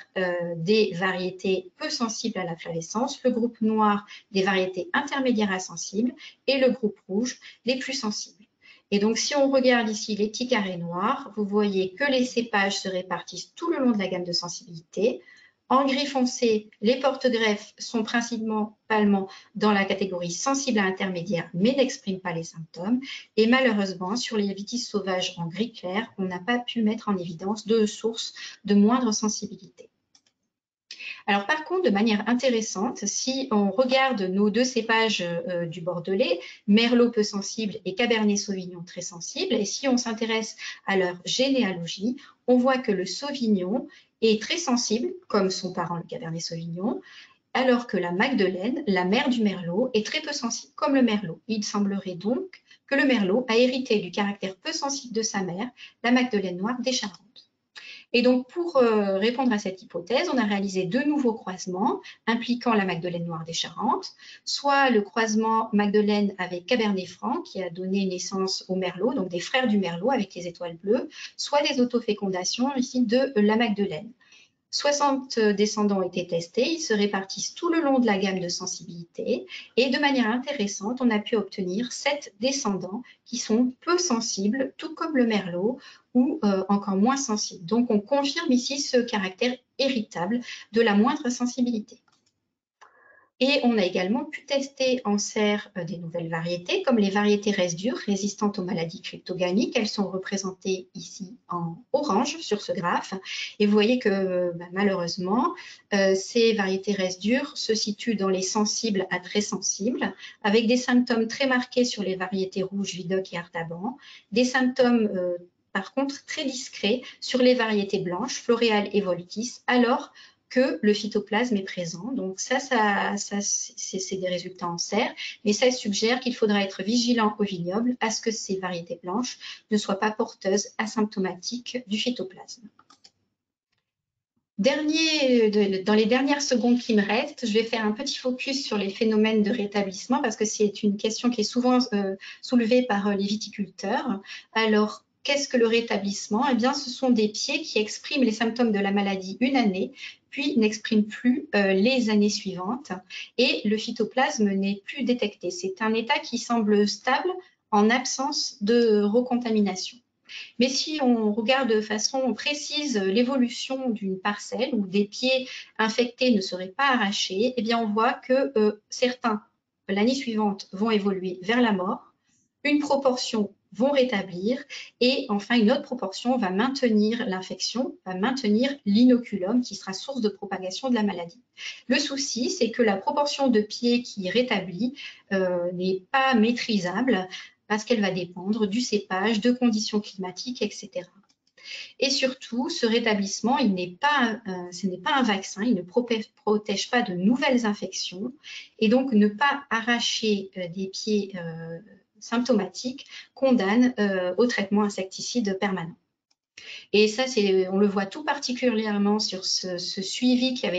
des variétés peu sensibles à la flavescence, le groupe noir des variétés intermédiaires à sensibles et le groupe rouge les plus sensibles. Et donc, si on regarde ici les petits carrés noirs, vous voyez que les cépages se répartissent tout le long de la gamme de sensibilité. En gris foncé, les porte-greffes sont principalement dans la catégorie sensible à intermédiaire, mais n'expriment pas les symptômes. Et malheureusement, sur les vitis sauvages en gris clair, on n'a pas pu mettre en évidence de sources de moindre sensibilité. Alors par contre, de manière intéressante, si on regarde nos deux cépages du Bordelais, Merlot peu sensible et Cabernet Sauvignon très sensible, et si on s'intéresse à leur généalogie, on voit que le Sauvignon est très sensible, comme son parent le Cabernet Sauvignon, alors que la Magdeleine, la mère du Merlot, est très peu sensible, comme le Merlot. Il semblerait donc que le Merlot a hérité du caractère peu sensible de sa mère, la Magdeleine noire des Charentes. Et donc, pour répondre à cette hypothèse, on a réalisé 2 nouveaux croisements impliquant la Magdeleine noire des Charentes, soit le croisement Magdeleine avec Cabernet Franc, qui a donné naissance au Merlot, donc des frères du Merlot avec les étoiles bleues, soit des autofécondations ici de la Magdeleine. 60 descendants ont été testés, ils se répartissent tout le long de la gamme de sensibilité et de manière intéressante, on a pu obtenir 7 descendants qui sont peu sensibles, tout comme le Merlot, ou encore moins sensibles. Donc on confirme ici ce caractère héritable de la moindre sensibilité. Et on a également pu tester en serre des nouvelles variétés, comme les variétés résidures résistantes aux maladies cryptogamiques. Elles sont représentées ici en orange sur ce graphe. Et vous voyez que malheureusement, ces variétés résidures se situent dans les sensibles à très sensibles, avec des symptômes très marqués sur les variétés rouges, Vidocq et Artaban, des symptômes par contre très discrets sur les variétés blanches, Floréal et Voltis, alors que le phytoplasme est présent. Donc ça c'est des résultats en serre, mais ça suggère qu'il faudra être vigilant au vignoble à ce que ces variétés blanches ne soient pas porteuses asymptomatiques du phytoplasme. Dans les dernières secondes qui me restent, je vais faire un petit focus sur les phénomènes de rétablissement parce que c'est une question qui est souvent soulevée par les viticulteurs. Alors, qu'est-ce que le rétablissement? Eh bien, ce sont des pieds qui expriment les symptômes de la maladie une année, puis n'expriment plus les années suivantes et le phytoplasme n'est plus détecté. C'est un état qui semble stable en absence de recontamination. Mais si on regarde de façon précise l'évolution d'une parcelle où des pieds infectés ne seraient pas arrachés, eh bien on voit que certains, l'année suivante, vont évoluer vers la mort, une proportion vont rétablir et enfin une autre proportion va maintenir l'infection, va maintenir l'inoculum qui sera source de propagation de la maladie. Le souci, c'est que la proportion de pieds qui rétablit n'est pas maîtrisable parce qu'elle va dépendre du cépage, de conditions climatiques, etc. Et surtout, ce rétablissement, ce n'est pas un vaccin, il ne protège pas de nouvelles infections. Et donc, ne pas arracher des pieds symptomatiques condamne au traitement insecticide permanent. Et ça, on le voit tout particulièrement sur ce suivi qui a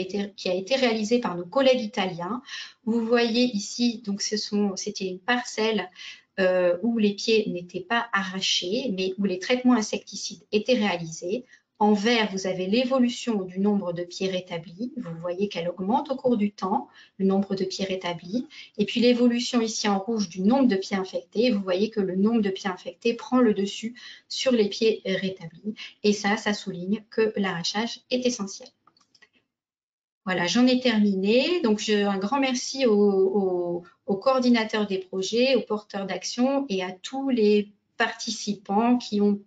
été réalisé par nos collègues italiens. Vous voyez ici, donc c'était une parcelle où les pieds n'étaient pas arrachés, mais où les traitements insecticides étaient réalisés. En vert, vous avez l'évolution du nombre de pieds rétablis. Vous voyez qu'elle augmente au cours du temps, le nombre de pieds rétablis. Et puis l'évolution ici en rouge du nombre de pieds infectés. Vous voyez que le nombre de pieds infectés prend le dessus sur les pieds rétablis. Et ça souligne que l'arrachage est essentiel. Voilà, j'en ai terminé. Donc, un grand merci aux coordinateurs des projets, aux porteurs d'action et à tous les participants qui ont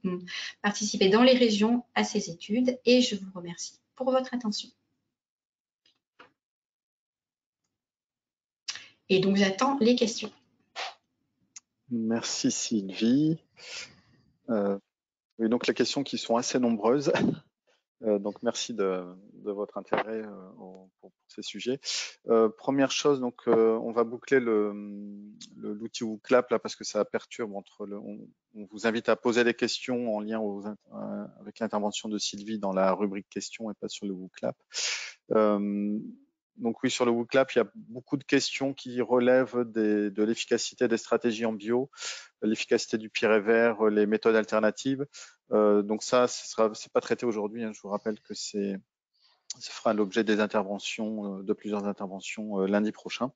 participé dans les régions à ces études. Et je vous remercie pour votre attention. Et donc, j'attends les questions. Merci Sylvie. Oui, donc les questions qui sont assez nombreuses. Donc merci de votre intérêt pour ces sujets. Première chose, donc on va boucler l'outil WooClap là parce que ça perturbe on vous invite à poser des questions en lien avec l'intervention de Sylvie dans la rubrique questions et pas sur le WooClap. Donc oui, sur le WooClap, il y a beaucoup de questions qui relèvent de l'efficacité des stratégies en bio, l'efficacité du Pyrévert, les méthodes alternatives. Donc ça, c'est pas traité aujourd'hui. Hein. Je vous rappelle que ça fera l'objet des interventions, de plusieurs interventions lundi prochain.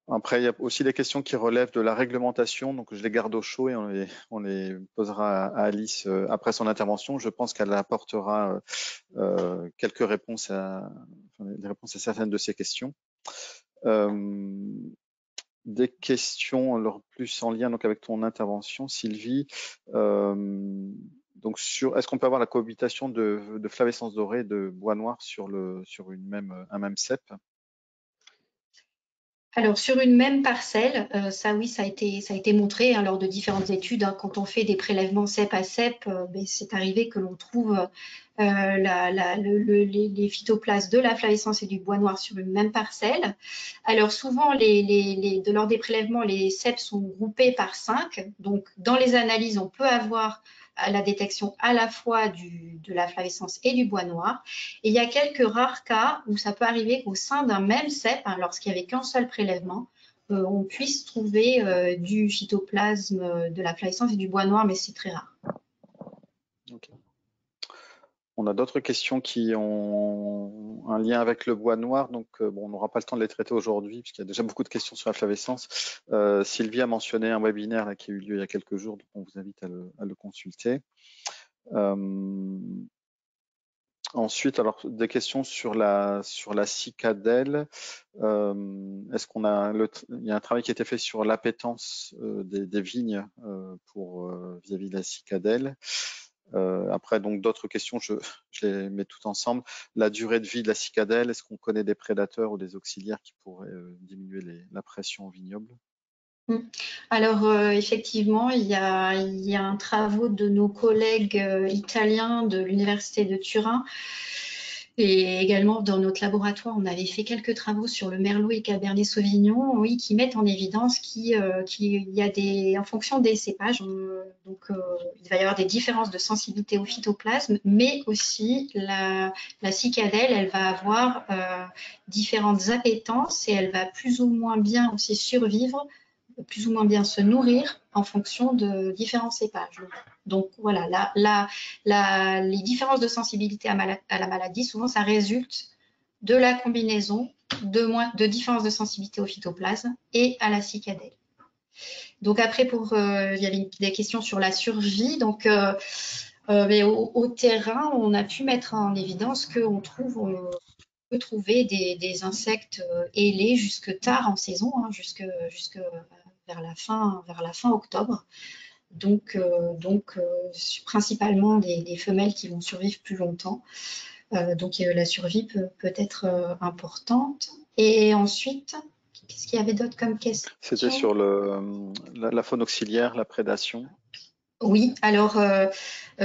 Après, il y a aussi des questions qui relèvent de la réglementation, donc je les garde au chaud et on les posera à Alice après son intervention. Je pense qu'elle apportera quelques réponses des réponses à certaines de ces questions. Des questions alors plus en lien donc avec ton intervention, Sylvie. Donc est-ce qu'on peut avoir la cohabitation de flavescence dorée et de bois noir sur un même cep? Alors, sur une même parcelle, ça oui, ça a été montré hein, lors de différentes études. Hein, quand on fait des prélèvements cep à cep, c'est arrivé que l'on trouve les phytoplasmes de la flavescence et du bois noir sur une même parcelle. Alors, souvent, lors des prélèvements, les ceps sont groupés par 5. Donc, dans les analyses, on peut avoir la détection à la fois de la flavescence et du bois noir. Et il y a quelques rares cas où ça peut arriver qu'au sein d'un même cep, hein, lorsqu'il n'y avait qu'un seul prélèvement, on puisse trouver du phytoplasme de la flavescence et du bois noir, mais c'est très rare. Okay. On a d'autres questions qui ont un lien avec le bois noir, donc bon, on n'aura pas le temps de les traiter aujourd'hui puisqu'il y a déjà beaucoup de questions sur la flavescence. Sylvie a mentionné un webinaire là, qui a eu lieu il y a quelques jours, donc on vous invite à le consulter. Ensuite, alors des questions sur la cicadelle. Est-ce qu'on a il y a un travail qui a été fait sur l'appétence des vignes vis-à-vis de la cicadelle. Après, donc d'autres questions, je les mets toutes ensemble. La durée de vie de la cicadelle, est-ce qu'on connaît des prédateurs ou des auxiliaires qui pourraient diminuer la pression au vignoble? Alors, effectivement, il y a un travail de nos collègues italiens de l'Université de Turin. Et également, dans notre laboratoire, on avait fait quelques travaux sur le Merlot et Cabernet Sauvignon, oui, qui mettent en évidence qu'il y a en fonction des cépages, il va y avoir des différences de sensibilité au phytoplasme, mais aussi la cicadelle, elle va avoir différentes appétences et elle va plus ou moins bien aussi survivre, plus ou moins bien se nourrir en fonction de différents cépages. Donc voilà, les différences de sensibilité à la maladie, souvent ça résulte de la combinaison de différences de sensibilité au phytoplasme et à la cicadelle. Donc après, il y avait des questions sur la survie. Donc, mais au terrain, on a pu mettre en évidence qu'on peut trouver des insectes ailés jusque tard en saison, hein, jusque vers la fin octobre. Donc principalement des femelles qui vont survivre plus longtemps. Donc la survie peut être importante. Et ensuite, qu'est-ce qu'il y avait d'autre comme question? C'était sur la faune auxiliaire, la prédation. Oui, alors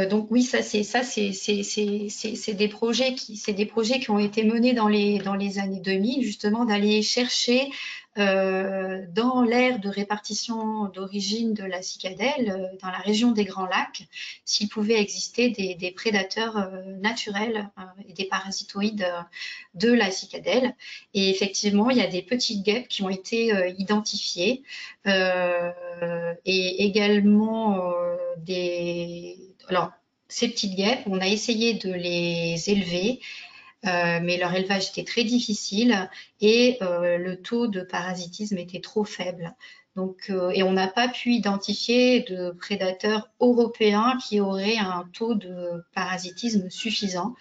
donc oui, c'est des projets qui ont été menés dans les années 2000, justement d'aller chercher dans l'aire de répartition d'origine de la cicadelle, dans la région des Grands Lacs, s'il pouvait exister des prédateurs naturels et des parasitoïdes de la cicadelle. Et effectivement, il y a des petites guêpes qui ont été identifiées et également alors, ces petites guêpes, on a essayé de les élever, mais leur élevage était très difficile et le taux de parasitisme était trop faible. Donc, et on n'a pas pu identifier de prédateurs européens qui auraient un taux de parasitisme suffisant.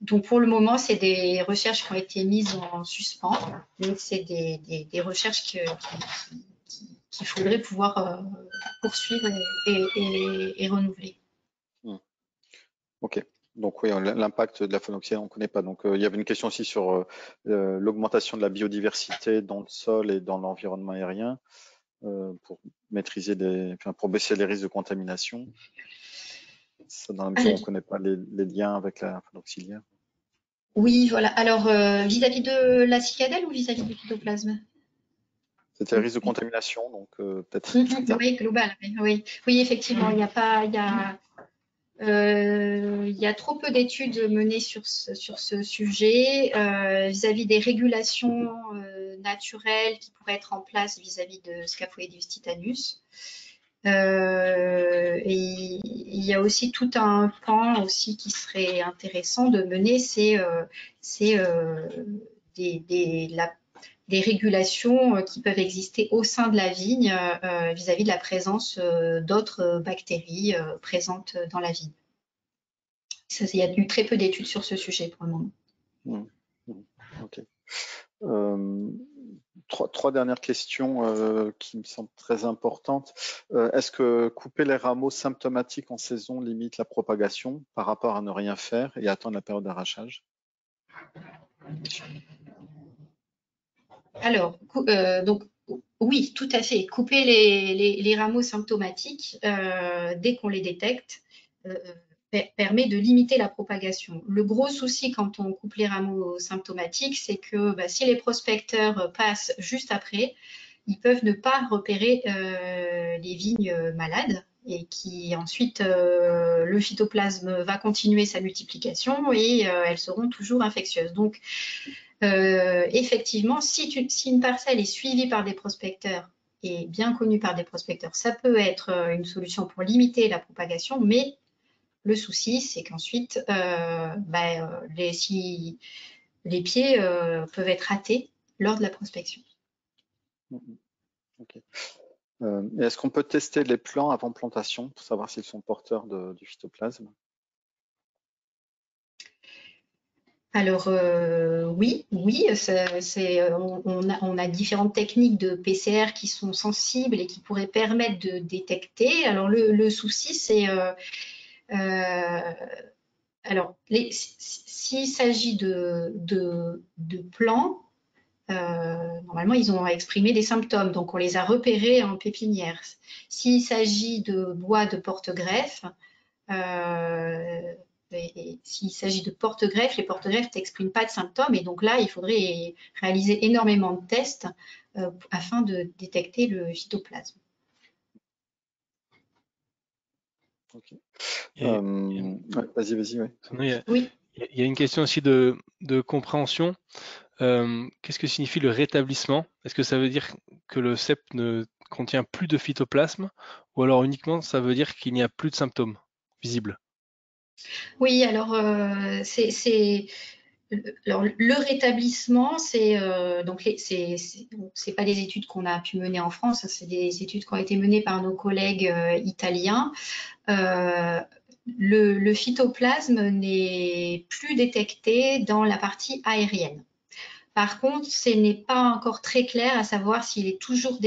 Donc pour le moment, c'est des recherches qui ont été mises en suspens, mais c'est des recherches qu'il faudrait pouvoir poursuivre et renouveler. Ok. Donc oui, l'impact de la faune auxiliaire, on ne connaît pas. Donc il y avait une question aussi sur l'augmentation de la biodiversité dans le sol et dans l'environnement aérien pour maîtriser pour baisser les risques de contamination. Ça, dans la mesure où on ne connaît pas les liens avec la faune auxiliaire. Oui, voilà. Alors vis-à-vis de la cicadelle ou vis-à-vis du phytoplasme? C'était le risque de contamination, donc peut-être. Oui, global. Oui, effectivement, il y a trop peu d'études menées sur ce sujet vis-à-vis des régulations naturelles qui pourraient être en place vis-à-vis de Scaphoidus titanus. Et il y a aussi tout un pan aussi qui serait intéressant de mener, c'est des régulations qui peuvent exister au sein de la vigne vis-à-vis de la présence d'autres bactéries présentes dans la vigne. Il y a eu très peu d'études sur ce sujet pour le moment. Ok. Trois dernières questions qui me semblent très importantes. Est-ce que couper les rameaux symptomatiques en saison limite la propagation par rapport à ne rien faire et attendre la période d'arrachage? Alors, donc oui, tout à fait. Couper les rameaux symptomatiques dès qu'on les détecte permet de limiter la propagation. Le gros souci quand on coupe les rameaux symptomatiques, c'est que si les prospecteurs passent juste après, ils peuvent ne pas repérer les vignes malades et qui ensuite le phytoplasme va continuer sa multiplication et elles seront toujours infectieuses. Donc effectivement, si une parcelle est suivie par des prospecteurs et bien connue par des prospecteurs, ça peut être une solution pour limiter la propagation, mais le souci, c'est qu'ensuite, les pieds peuvent être ratés lors de la prospection. Okay. Est-ce qu'on peut tester les plants avant plantation pour savoir s'ils sont porteurs du phytoplasme? Alors oui, on a différentes techniques de PCR qui sont sensibles et qui pourraient permettre de détecter. Alors le souci, c'est alors s'il s'agit de plants, normalement ils ont exprimé des symptômes, donc on les a repérés en pépinière. S'il s'agit de bois de porte-greffe, s'il s'agit de porte-greffe, les porte-greffes n'expriment pas de symptômes et donc là, il faudrait réaliser énormément de tests afin de détecter le phytoplasme. Ok. Vas-y. Ouais. Oui. Il y a une question aussi de compréhension. Qu'est-ce que signifie le rétablissement? Est-ce que ça veut dire que le cep ne contient plus de phytoplasme ou alors uniquement ça veut dire qu'il n'y a plus de symptômes visibles? Oui, alors alors, le rétablissement, c'est pas des études qu'on a pu mener en France, c'est des études qui ont été menées par nos collègues italiens. Le phytoplasme n'est plus détecté dans la partie aérienne. Par contre, ce n'est pas encore très clair à savoir s'il est toujours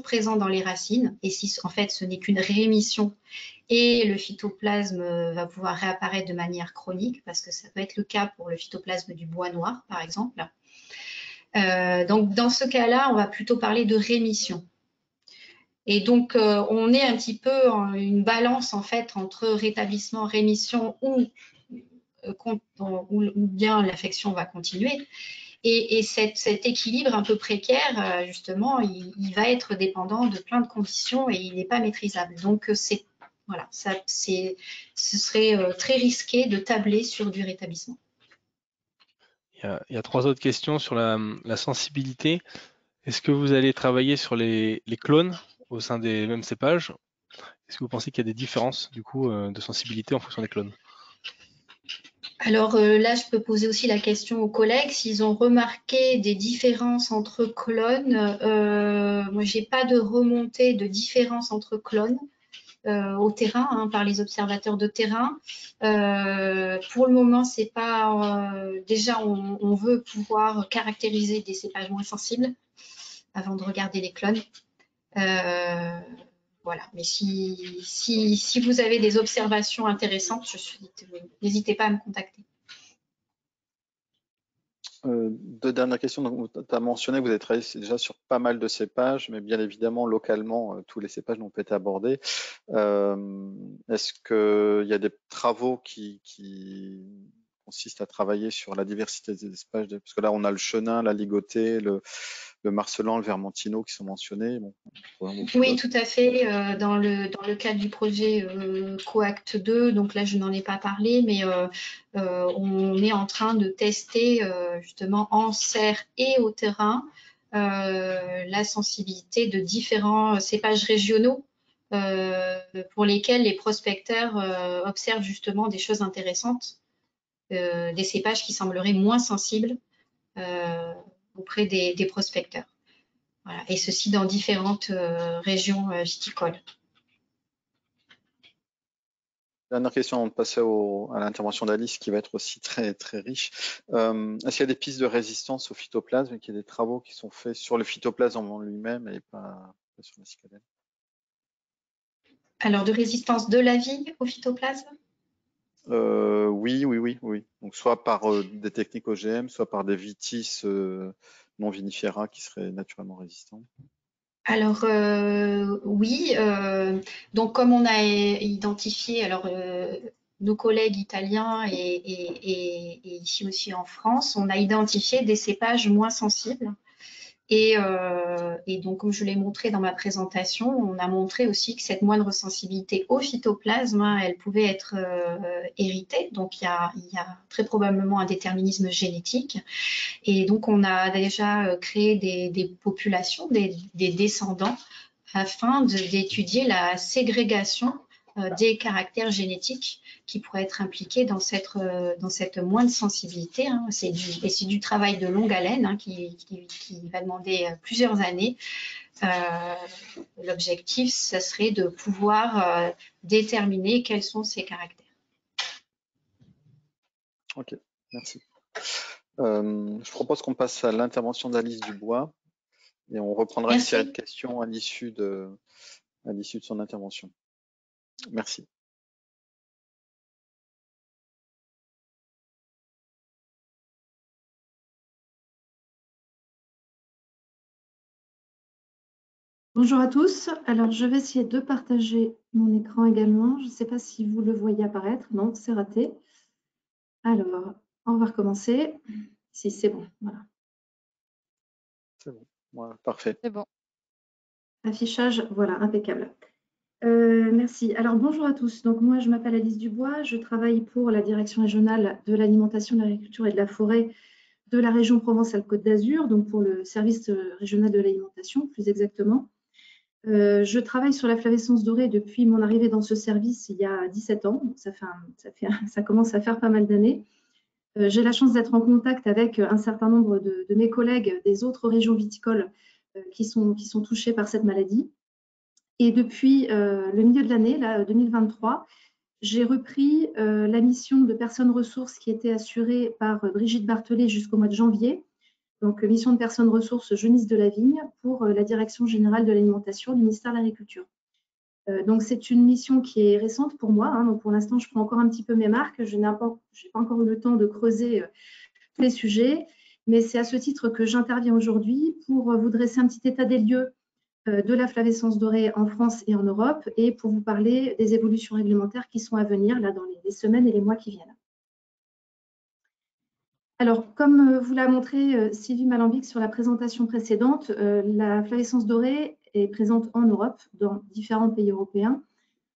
présent dans les racines et si en fait ce n'est qu'une réémission et le phytoplasme va pouvoir réapparaître de manière chronique, parce que ça peut être le cas pour le phytoplasme du bois noir, par exemple. Donc, dans ce cas-là, on va plutôt parler de rémission. Et donc, on est un petit peu en une balance, en fait, entre rétablissement, rémission ou bien l'affection va continuer. Et cet équilibre un peu précaire, justement, il va être dépendant de plein de conditions et il n'est pas maîtrisable. Donc, voilà, ce serait très risqué de tabler sur du rétablissement. Il y a 3 autres questions sur la sensibilité. Est-ce que vous allez travailler sur les clones au sein des mêmes cépages? Est-ce que vous pensez qu'il y a des différences du coup de sensibilité en fonction des clones? Alors là, je peux poser aussi la question aux collègues s'ils ont remarqué des différences entre clones. Moi, j'ai pas de remontée de différence entre clones au terrain, hein, par les observateurs de terrain. Pour le moment, c'est pas. Déjà, on veut pouvoir caractériser des cépages moins sensibles avant de regarder les clones. Voilà. Mais si vous avez des observations intéressantes, n'hésitez pas à me contacter. 2 dernières questions. Tu as mentionné que vous avez travaillé déjà sur pas mal de cépages, mais bien évidemment, localement, tous les cépages n'ont pas été abordés. Est-ce qu'il y a des travaux qui consistent à travailler sur la diversité des cépages? Parce que là, on a le chenin, la ligotée, le marcelan, le vermentino qui sont mentionnés. Bon, oui, tout à fait. Dans le cadre du projet Coact 2, donc là, je n'en ai pas parlé, mais on est en train de tester justement en serre et au terrain la sensibilité de différents cépages régionaux pour lesquels les prospecteurs observent justement des choses intéressantes, des cépages qui sembleraient moins sensibles auprès des prospecteurs. Voilà. Et ceci dans différentes régions viticoles. Dernière question avant de passer à l'intervention d'Alice qui va être aussi très, très riche. Est-ce qu'il y a des pistes de résistance au phytoplasme et qu'il y a des travaux qui sont faits sur le phytoplasme en lui-même et pas sur la cicadelle? Alors, de résistance de la vigne au phytoplasme? Oui. Donc, soit par des techniques OGM, soit par des vitis non vinifera qui seraient naturellement résistants. Alors, oui. Donc, comme on a identifié, alors, nos collègues italiens et ici aussi en France, on a identifié des cépages moins sensibles. Et donc, comme je l'ai montré dans ma présentation, on a montré aussi que cette moindre sensibilité au phytoplasme, hein, elle pouvait être héritée. Donc, il y a très probablement un déterminisme génétique. Et donc, on a déjà créé des populations, des descendants, afin d'étudier la ségrégation des caractères génétiques qui pourraient être impliqués dans cette moindre sensibilité. Hein. C'est du travail de longue haleine, hein, qui va demander plusieurs années. L'objectif, ce serait de pouvoir déterminer quels sont ces caractères. Ok, merci. Je propose qu'on passe à l'intervention d'Alice Dubois et on reprendra une série de questions à l'issue de son intervention. Merci. Bonjour à tous. Alors, je vais essayer de partager mon écran également. Je ne sais pas si vous le voyez apparaître. Non, c'est raté. Alors, on va recommencer. Si, c'est bon. Voilà. C'est bon. Ouais, parfait. C'est bon. Affichage, voilà, impeccable. Merci. Alors, bonjour à tous. Donc, moi, je m'appelle Alice Dubois. Je travaille pour la Direction régionale de l'alimentation, de l'agriculture et de la forêt de la région Provence-Alpes-Côte d'Azur, donc pour le service régional de l'alimentation, plus exactement. Je travaille sur la flavescence dorée depuis mon arrivée dans ce service il y a 17 ans. Donc ça commence à faire pas mal d'années. J'ai la chance d'être en contact avec un certain nombre de mes collègues des autres régions viticoles qui sont touchées par cette maladie. Et depuis le milieu de l'année, 2023, j'ai repris la mission de personnes ressources qui était assurée par Brigitte Barthelet jusqu'au mois de janvier. Donc, mission de personnes ressources jaunisse de la vigne pour la Direction générale de l'alimentation du ministère de l'Agriculture. Donc, c'est une mission qui est récente pour moi. Donc, pour l'instant, je prends encore un petit peu mes marques. Je n'ai pas encore eu le temps de creuser tous les sujets, mais c'est à ce titre que j'interviens aujourd'hui pour vous dresser un petit état des lieux de la flavescence dorée en France et en Europe et pour vous parler des évolutions réglementaires qui sont à venir là, dans les semaines et les mois qui viennent. Alors, comme vous l'a montré Sylvie Malambic sur la présentation précédente, la flavescence dorée est présente en Europe, dans différents pays européens,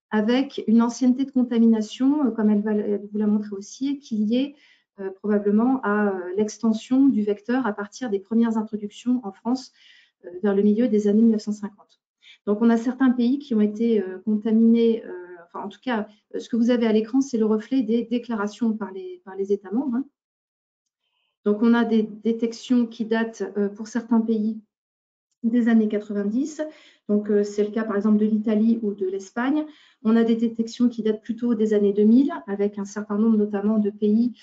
avec une ancienneté de contamination, comme elle vous l'a montré aussi, qui est liée probablement à l'extension du vecteur à partir des premières introductions en France vers le milieu des années 1950. Donc, on a certains pays qui ont été contaminés, enfin, en tout cas, ce que vous avez à l'écran, c'est le reflet des déclarations par les États membres. Hein. Donc, on a des détections qui datent pour certains pays des années 90. Donc, c'est le cas, par exemple, de l'Italie ou de l'Espagne. On a des détections qui datent plutôt des années 2000, avec un certain nombre notamment de pays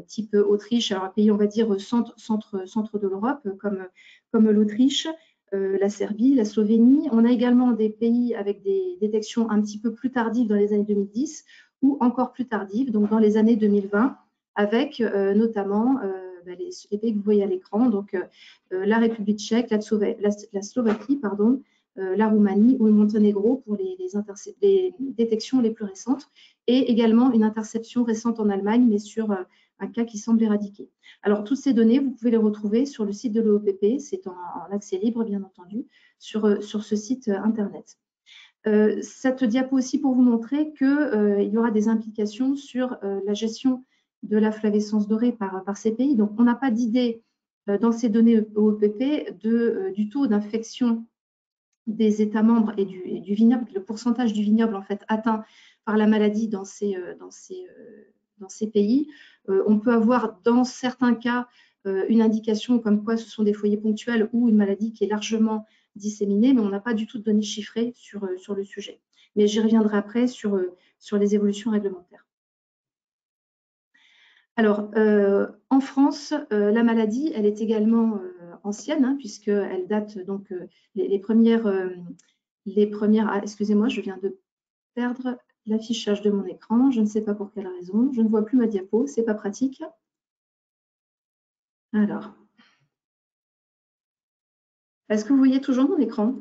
type Autriche, alors un pays, on va dire, centre de l'Europe, comme l'Autriche, la Serbie, la Slovénie. On a également des pays avec des détections un petit peu plus tardives dans les années 2010 ou encore plus tardives, donc dans les années 2020, avec notamment les pays que vous voyez à l'écran, donc la République tchèque, la Slovaquie, pardon, la Roumanie ou le Monténégro pour les détections les plus récentes, et également une interception récente en Allemagne, mais sur un cas qui semble éradiqué. Alors, toutes ces données, vous pouvez les retrouver sur le site de l'OEPP, c'est en accès libre, bien entendu, sur ce site Internet. Cette diapo aussi pour vous montrer qu'il y aura des implications sur la gestion de la flavescence dorée par ces pays. Donc, on n'a pas d'idée dans ces données OEPP du taux d'infection des États membres et du vignoble, le pourcentage du vignoble en fait atteint par la maladie dans ces pays. On peut avoir dans certains cas une indication comme quoi ce sont des foyers ponctuels ou une maladie qui est largement disséminée, mais on n'a pas du tout de données chiffrées sur le sujet. Mais j'y reviendrai après sur les évolutions réglementaires. Alors, en France, la maladie, elle est également ancienne, hein, puisqu'elle date donc les premières. Ah, excusez-moi, je viens de perdre l'affichage de mon écran. Je ne sais pas pour quelle raison. Je ne vois plus ma diapo. C'est pas pratique. Alors, est-ce que vous voyez toujours mon écran?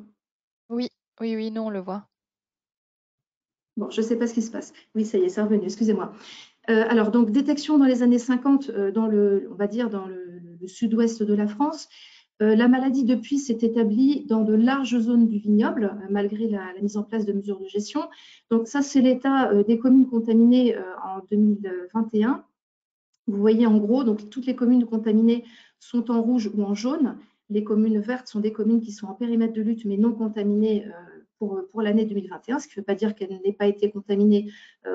Oui, nous on le voit. Bon, je ne sais pas ce qui se passe. Oui, ça y est, c'est revenu. Excusez-moi. Alors, donc, détection dans les années 50, on va dire dans le sud-ouest de la France. La maladie, depuis, s'est établie dans de larges zones du vignoble, malgré la mise en place de mesures de gestion. Donc, ça, c'est l'état des communes contaminées en 2021. Vous voyez en gros, donc, toutes les communes contaminées sont en rouge ou en jaune. Les communes vertes sont des communes qui sont en périmètre de lutte, mais non contaminées pour l'année 2021, ce qui ne veut pas dire qu'elle n'ait pas été contaminée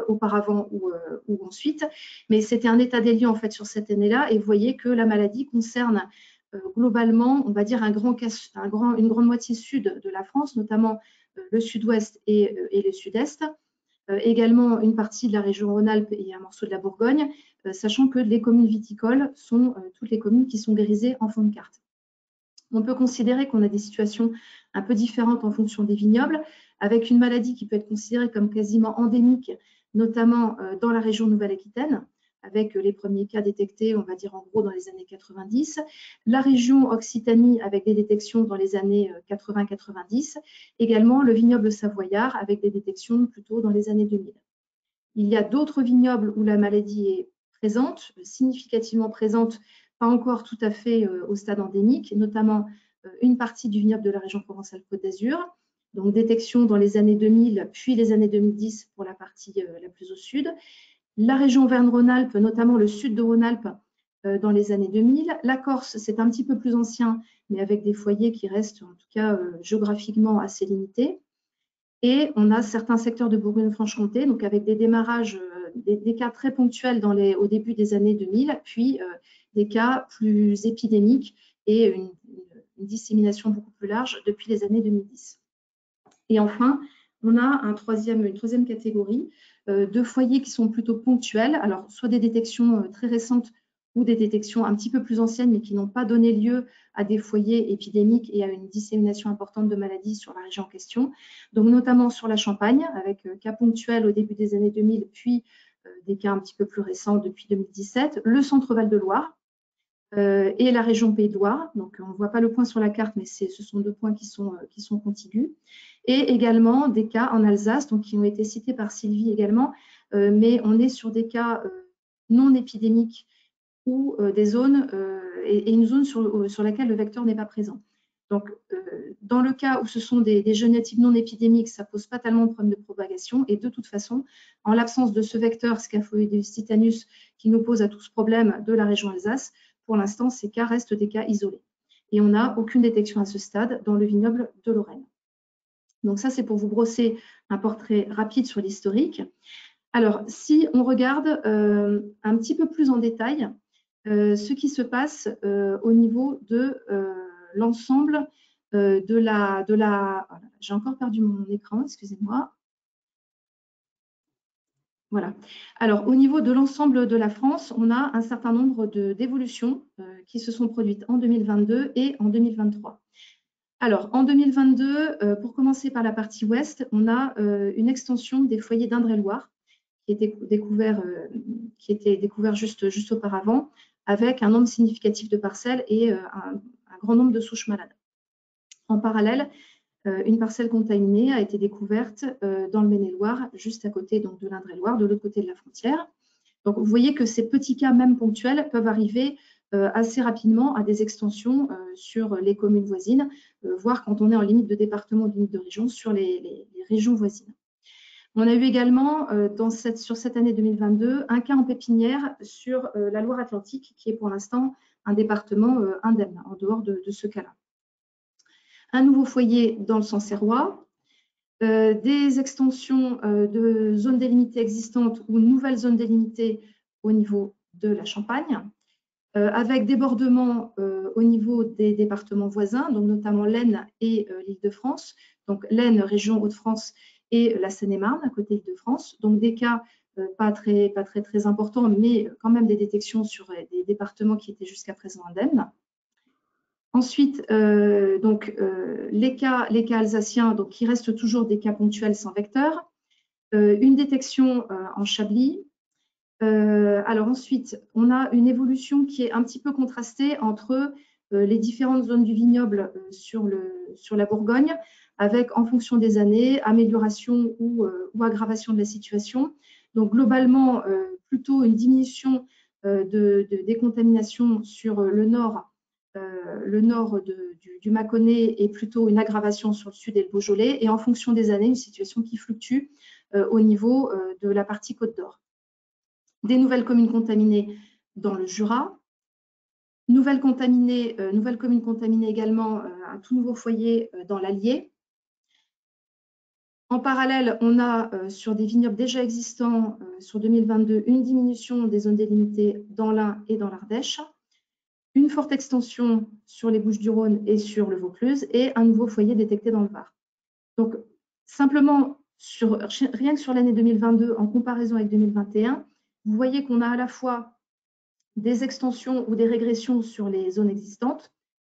auparavant ou ensuite. Mais c'était un état des lieux, en fait, sur cette année-là. Et vous voyez que la maladie concerne globalement, on va dire, une grande moitié sud de la France, notamment le sud-ouest et le sud-est, également une partie de la région Rhône-Alpes et un morceau de la Bourgogne, sachant que les communes viticoles sont toutes les communes qui sont grisées en fond de carte. On peut considérer qu'on a des situations un peu différentes en fonction des vignobles, avec une maladie qui peut être considérée comme quasiment endémique, notamment dans la région Nouvelle-Aquitaine, avec les premiers cas détectés, on va dire en gros dans les années 90, la région Occitanie avec des détections dans les années 80-90, également le vignoble savoyard avec des détections plutôt dans les années 2000. Il y a d'autres vignobles où la maladie est présente, significativement présente, pas encore tout à fait au stade endémique, notamment une partie du vignoble de la région Provence-Alpes-Côte d'Azur, donc détection dans les années 2000, puis les années 2010 pour la partie la plus au sud. La région Auvergne-Rhône-Alpes, notamment le sud de Rhône-Alpes, dans les années 2000. La Corse, c'est un petit peu plus ancien, mais avec des foyers qui restent en tout cas géographiquement assez limités. Et on a certains secteurs de Bourgogne-Franche-Comté, donc avec des démarrages des cas très ponctuels au début des années 2000, puis des cas plus épidémiques et une dissémination beaucoup plus large depuis les années 2010. Et enfin, on a une troisième catégorie de foyers qui sont plutôt ponctuels, alors soit des détections très récentes ou des détections un petit peu plus anciennes, mais qui n'ont pas donné lieu à des foyers épidémiques et à une dissémination importante de maladies sur la région en question. Donc notamment sur la Champagne, avec cas ponctuels au début des années 2000, puis des cas un petit peu plus récents depuis 2017, le Centre-Val de Loire, et la région Pays de Loire. Donc, on ne voit pas le point sur la carte, mais ce sont deux points qui sont contigus. Et également des cas en Alsace, donc, qui ont été cités par Sylvie également, mais on est sur des cas non épidémiques ou des zones et une zone sur laquelle le vecteur n'est pas présent. Donc, dans le cas où ce sont des génotypes non épidémiques, ça ne pose pas tellement de problème de propagation. Et de toute façon, en l'absence de ce vecteur Scaphoideus titanus qui nous pose à tous problème de la région Alsace, pour l'instant, ces cas restent des cas isolés. Et on n'a aucune détection à ce stade dans le vignoble de Lorraine. Donc ça, c'est pour vous brosser un portrait rapide sur l'historique. Alors, si on regarde un petit peu plus en détail ce qui se passe au niveau de l'ensemble de la... J'ai encore perdu mon écran, excusez-moi. Voilà. Alors, au niveau de l'ensemble de la France, on a un certain nombre d'évolutions qui se sont produites en 2022 et en 2023. Alors, en 2022, pour commencer par la partie ouest, on a une extension des foyers d'Indre-et-Loire qui était découvert juste auparavant, avec un nombre significatif de parcelles et un grand nombre de souches malades. En parallèle, une parcelle contaminée a été découverte dans le Maine-et-Loire, juste à côté donc, de l'Indre-et-Loire, de l'autre côté de la frontière. Donc, vous voyez que ces petits cas, même ponctuels, peuvent arriver assez rapidement à des extensions sur les communes voisines, voire quand on est en limite de département ou limite de région, sur les régions voisines. On a eu également, sur cette année 2022, un cas en pépinière sur la Loire-Atlantique, qui est pour l'instant un département indemne, en dehors de ce cas-là. Un nouveau foyer dans le Sancerrois, des extensions de zones délimitées existantes ou nouvelles zones délimitées au niveau de la Champagne, avec débordement au niveau des départements voisins, donc notamment l'Aisne et l'Île-de-France. Donc l'Aisne, région Hauts-de-France, et la Seine-et-Marne, à côté de France. Donc des cas pas très importants, mais quand même des détections sur des départements qui étaient jusqu'à présent indemnes. Ensuite, les cas alsaciens, donc, qui restent toujours des cas ponctuels sans vecteur. Une détection en Chablis. Alors ensuite, on a une évolution qui est un petit peu contrastée entre les différentes zones du vignoble sur la Bourgogne, avec, en fonction des années, amélioration ou aggravation de la situation. Donc, globalement, plutôt une diminution des contaminations sur le nord du Mâconnais et plutôt une aggravation sur le sud et le Beaujolais. Et en fonction des années, une situation qui fluctue au niveau de la partie Côte d'Or. Des nouvelles communes contaminées dans le Jura. Nouvelle commune contaminée également, un tout nouveau foyer dans l'Allier. En parallèle, on a sur des vignobles déjà existants sur 2022 une diminution des zones délimitées dans l'Ain et dans l'Ardèche, une forte extension sur les Bouches-du-Rhône et sur le Vaucluse et un nouveau foyer détecté dans le Var. Donc, simplement, rien que sur l'année 2022, en comparaison avec 2021, vous voyez qu'on a à la fois des extensions ou des régressions sur les zones existantes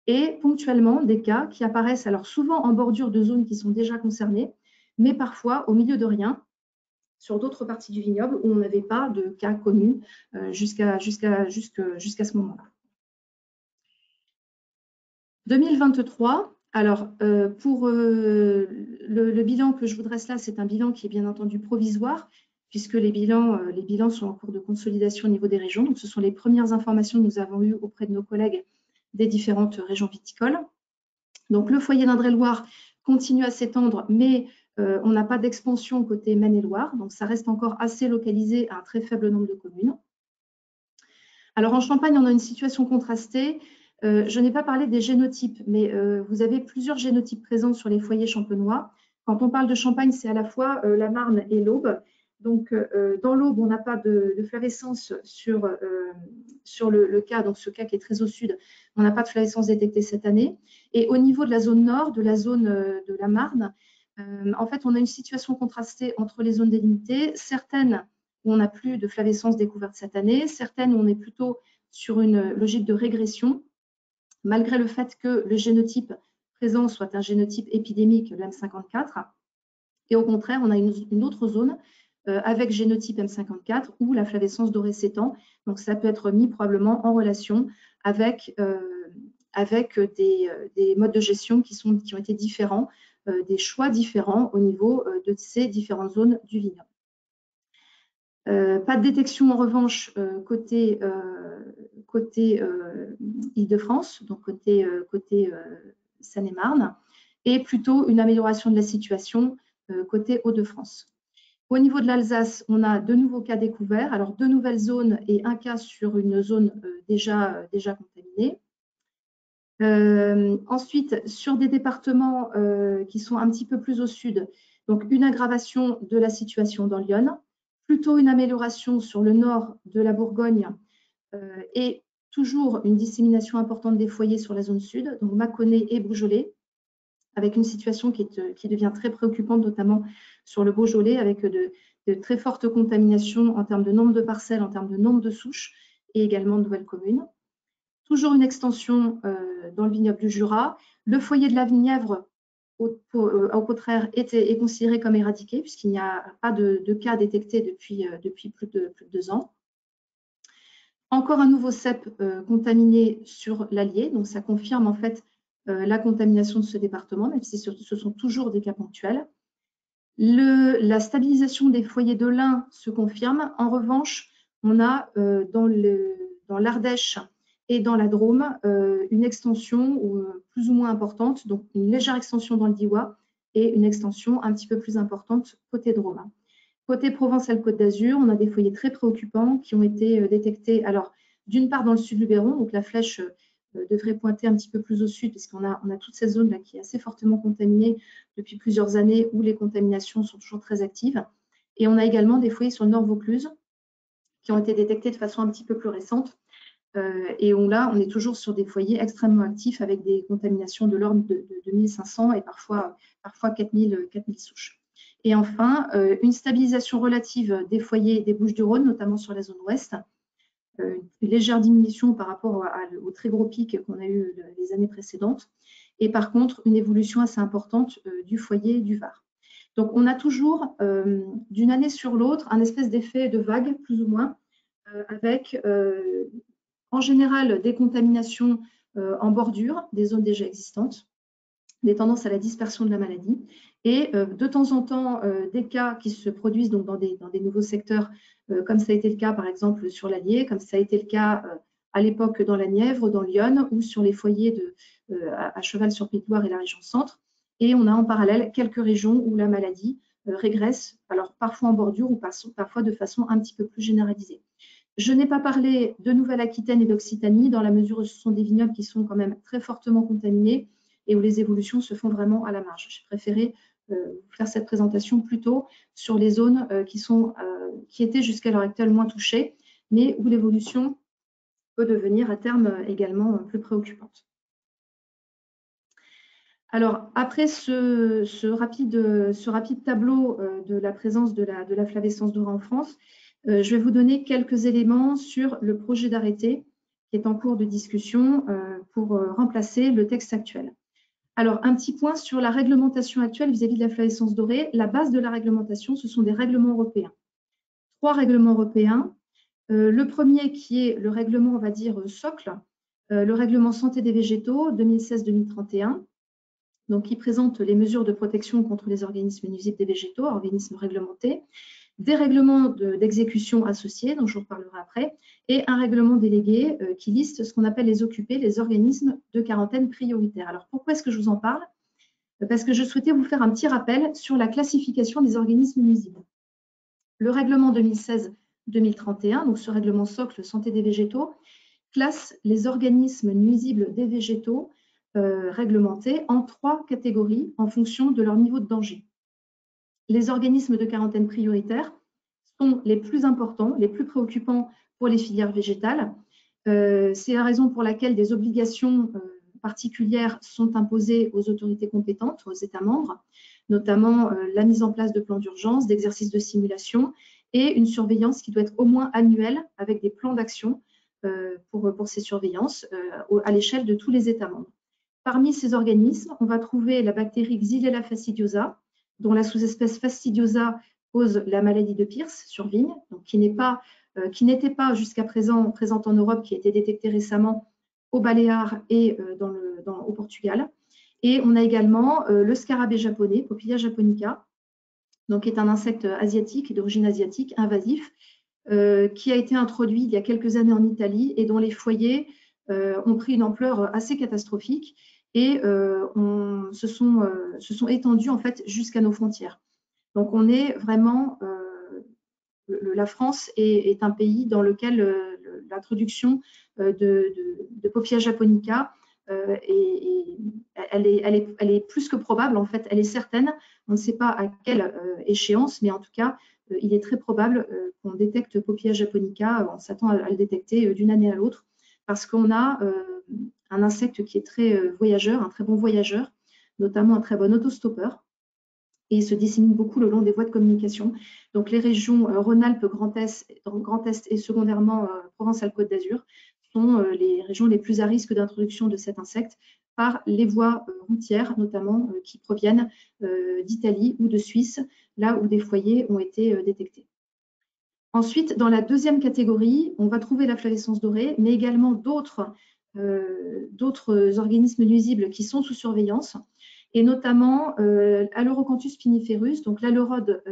et ponctuellement des cas qui apparaissent alors souvent en bordure de zones qui sont déjà concernées, mais parfois au milieu de rien, sur d'autres parties du vignoble où on n'avait pas de cas connus jusqu'à ce moment-là. 2023, alors pour le bilan que je vous dresse là, c'est un bilan qui est bien entendu provisoire, puisque les bilans sont en cours de consolidation au niveau des régions. Donc, ce sont les premières informations que nous avons eues auprès de nos collègues des différentes régions viticoles. Donc, le foyer d'Indre-et-Loire continue à s'étendre, mais on n'a pas d'expansion côté Maine-et-Loire, donc ça reste encore assez localisé à un très faible nombre de communes. Alors en Champagne, on a une situation contrastée. Je n'ai pas parlé des génotypes, mais vous avez plusieurs génotypes présents sur les foyers champenois. Quand on parle de Champagne, c'est à la fois la Marne et l'Aube. Donc, dans l'Aube, on n'a pas de flavescence sur le cas, donc ce cas qui est très au sud, on n'a pas de flavescence détectée cette année. Et au niveau de la zone nord, de la zone de la Marne, en fait, on a une situation contrastée entre les zones délimitées, certaines où on n'a plus de flavescence découverte cette année, certaines où on est plutôt sur une logique de régression, malgré le fait que le génotype présent soit un génotype épidémique, le M54. Et au contraire, on a une autre zone avec génotype M54 où la flavescence dorée s'étend. Donc, ça peut être mis probablement en relation avec des modes de gestion qui ont été différents, des choix différents au niveau de ces différentes zones du vignoble. Pas de détection en revanche côté Île-de-France, donc côté Seine-et-Marne, et plutôt une amélioration de la situation côté Hauts-de-France. Au niveau de l'Alsace, on a de nouveaux cas découverts, alors 2 nouvelles zones et un cas sur une zone déjà contaminée. Ensuite, sur des départements qui sont un petit peu plus au sud, donc une aggravation de la situation dans l'Yonne, plutôt une amélioration sur le nord de la Bourgogne et toujours une dissémination importante des foyers sur la zone sud, donc Mâconnais et Beaujolais, avec une situation qui devient très préoccupante, notamment sur le Beaujolais, avec de très fortes contaminations en termes de nombre de parcelles, en termes de nombre de souches et également de nouvelles communes. Toujours une extension dans le vignoble du Jura. Le foyer de la Vignièvre, au contraire, est considéré comme éradiqué puisqu'il n'y a pas de cas détectés depuis plus de 2 ans. Encore un nouveau cep contaminé sur l'Allier, donc ça confirme en fait la contamination de ce département, même si ce sont toujours des cas ponctuels. La stabilisation des foyers de lin se confirme. En revanche, on a dans l'Ardèche et dans la Drôme une extension plus ou moins importante, donc une légère extension dans le Diois et une extension un petit peu plus importante côté Drôme. Côté Provence-Alpes-Côte d'Azur, on a des foyers très préoccupants qui ont été détectés. Alors, d'une part dans le sud du Luberon, donc la flèche devrait pointer un petit peu plus au sud, puisqu'on a toute cette zone-là qui est assez fortement contaminée depuis plusieurs années, où les contaminations sont toujours très actives. Et on a également des foyers sur le nord Vaucluse qui ont été détectés de façon un petit peu plus récente. Et là, on est toujours sur des foyers extrêmement actifs avec des contaminations de l'ordre de 2500 et parfois 4000 souches. Et enfin, une stabilisation relative des foyers des Bouches-du-Rhône, notamment sur la zone ouest, une légère diminution par rapport au très gros pic qu'on a eu les années précédentes, et par contre, une évolution assez importante du foyer du Var. Donc, on a toujours, d'une année sur l'autre, un espèce d'effet de vague, plus ou moins, avec, en général, des contaminations en bordure des zones déjà existantes, des tendances à la dispersion de la maladie, et de temps en temps des cas qui se produisent donc dans des nouveaux secteurs, comme ça a été le cas par exemple sur l'Allier, comme ça a été le cas à l'époque dans la Nièvre, dans l'Yonne, ou sur les foyers à cheval sur Pique-Loire et la région centre. Et on a en parallèle quelques régions où la maladie régresse, alors parfois en bordure ou parfois de façon un petit peu plus généralisée. Je n'ai pas parlé de Nouvelle-Aquitaine et d'Occitanie, dans la mesure où ce sont des vignobles qui sont quand même très fortement contaminés et où les évolutions se font vraiment à la marge. J'ai préféré faire cette présentation plutôt sur les zones qui étaient jusqu'à l'heure actuelle moins touchées, mais où l'évolution peut devenir à terme également plus préoccupante. Alors, après ce rapide tableau de la présence de la flavescence dorée en France, je vais vous donner quelques éléments sur le projet d'arrêté qui est en cours de discussion pour remplacer le texte actuel. Alors, un petit point sur la réglementation actuelle vis-à-vis de la flavescence dorée. La base de la réglementation, ce sont des règlements européens. 3 règlements européens. Le premier qui est le règlement, on va dire, socle, le règlement santé des végétaux 2016-2031, donc qui présente les mesures de protection contre les organismes nuisibles des végétaux, organismes réglementés, des règlements d'exécution associés, dont je vous reparlerai après, et un règlement délégué qui liste ce qu'on appelle les OQP, les organismes de quarantaine prioritaire. Alors, pourquoi est-ce que je vous en parle? Parce que je souhaitais vous faire un petit rappel sur la classification des organismes nuisibles. Le règlement 2016-2031, donc ce règlement socle santé des végétaux, classe les organismes nuisibles des végétaux réglementés en 3 catégories en fonction de leur niveau de danger. Les organismes de quarantaine prioritaire, sont les plus importants, les plus préoccupants pour les filières végétales. C'est la raison pour laquelle des obligations particulières sont imposées aux autorités compétentes, aux États membres, notamment la mise en place de plans d'urgence, d'exercices de simulation et une surveillance qui doit être au moins annuelle avec des plans d'action pour ces surveillances à l'échelle de tous les États membres. Parmi ces organismes, on va trouver la bactérie Xylella fastidiosa, dont la sous-espèce fastidiosa cause la maladie de Pierce sur vigne, donc qui n'était pas jusqu'à présent présente en Europe, qui a été détectée récemment aux Baléares et au Portugal. Et on a également le scarabée japonais, Popillia japonica, donc qui est un insecte asiatique, d'origine asiatique, invasif, qui a été introduit il y a quelques années en Italie et dont les foyers ont pris une ampleur assez catastrophique et se sont étendus en fait jusqu'à nos frontières. Donc on est vraiment, la France est un pays dans lequel l'introduction de Popillia japonica elle est plus que probable, en fait, elle est certaine. On ne sait pas à quelle échéance, mais en tout cas, il est très probable qu'on détecte Popillia japonica. On s'attend à le détecter d'une année à l'autre parce qu'on a un insecte qui est très voyageur, un très bon voyageur, notamment un très bon autostoppeur. Et il se dissémine beaucoup le long des voies de communication. Donc les régions Rhône-Alpes, Grand Est et secondairement Provence-Alpes-Côte d'Azur sont les régions les plus à risque d'introduction de cet insecte par les voies routières, notamment qui proviennent d'Italie ou de Suisse, là où des foyers ont été détectés. Ensuite, dans la deuxième catégorie, on va trouver la flavescence dorée, mais également d'autres organismes nuisibles qui sont sous surveillance, et notamment Aleuroccanthus spiniferus, donc l'aleurode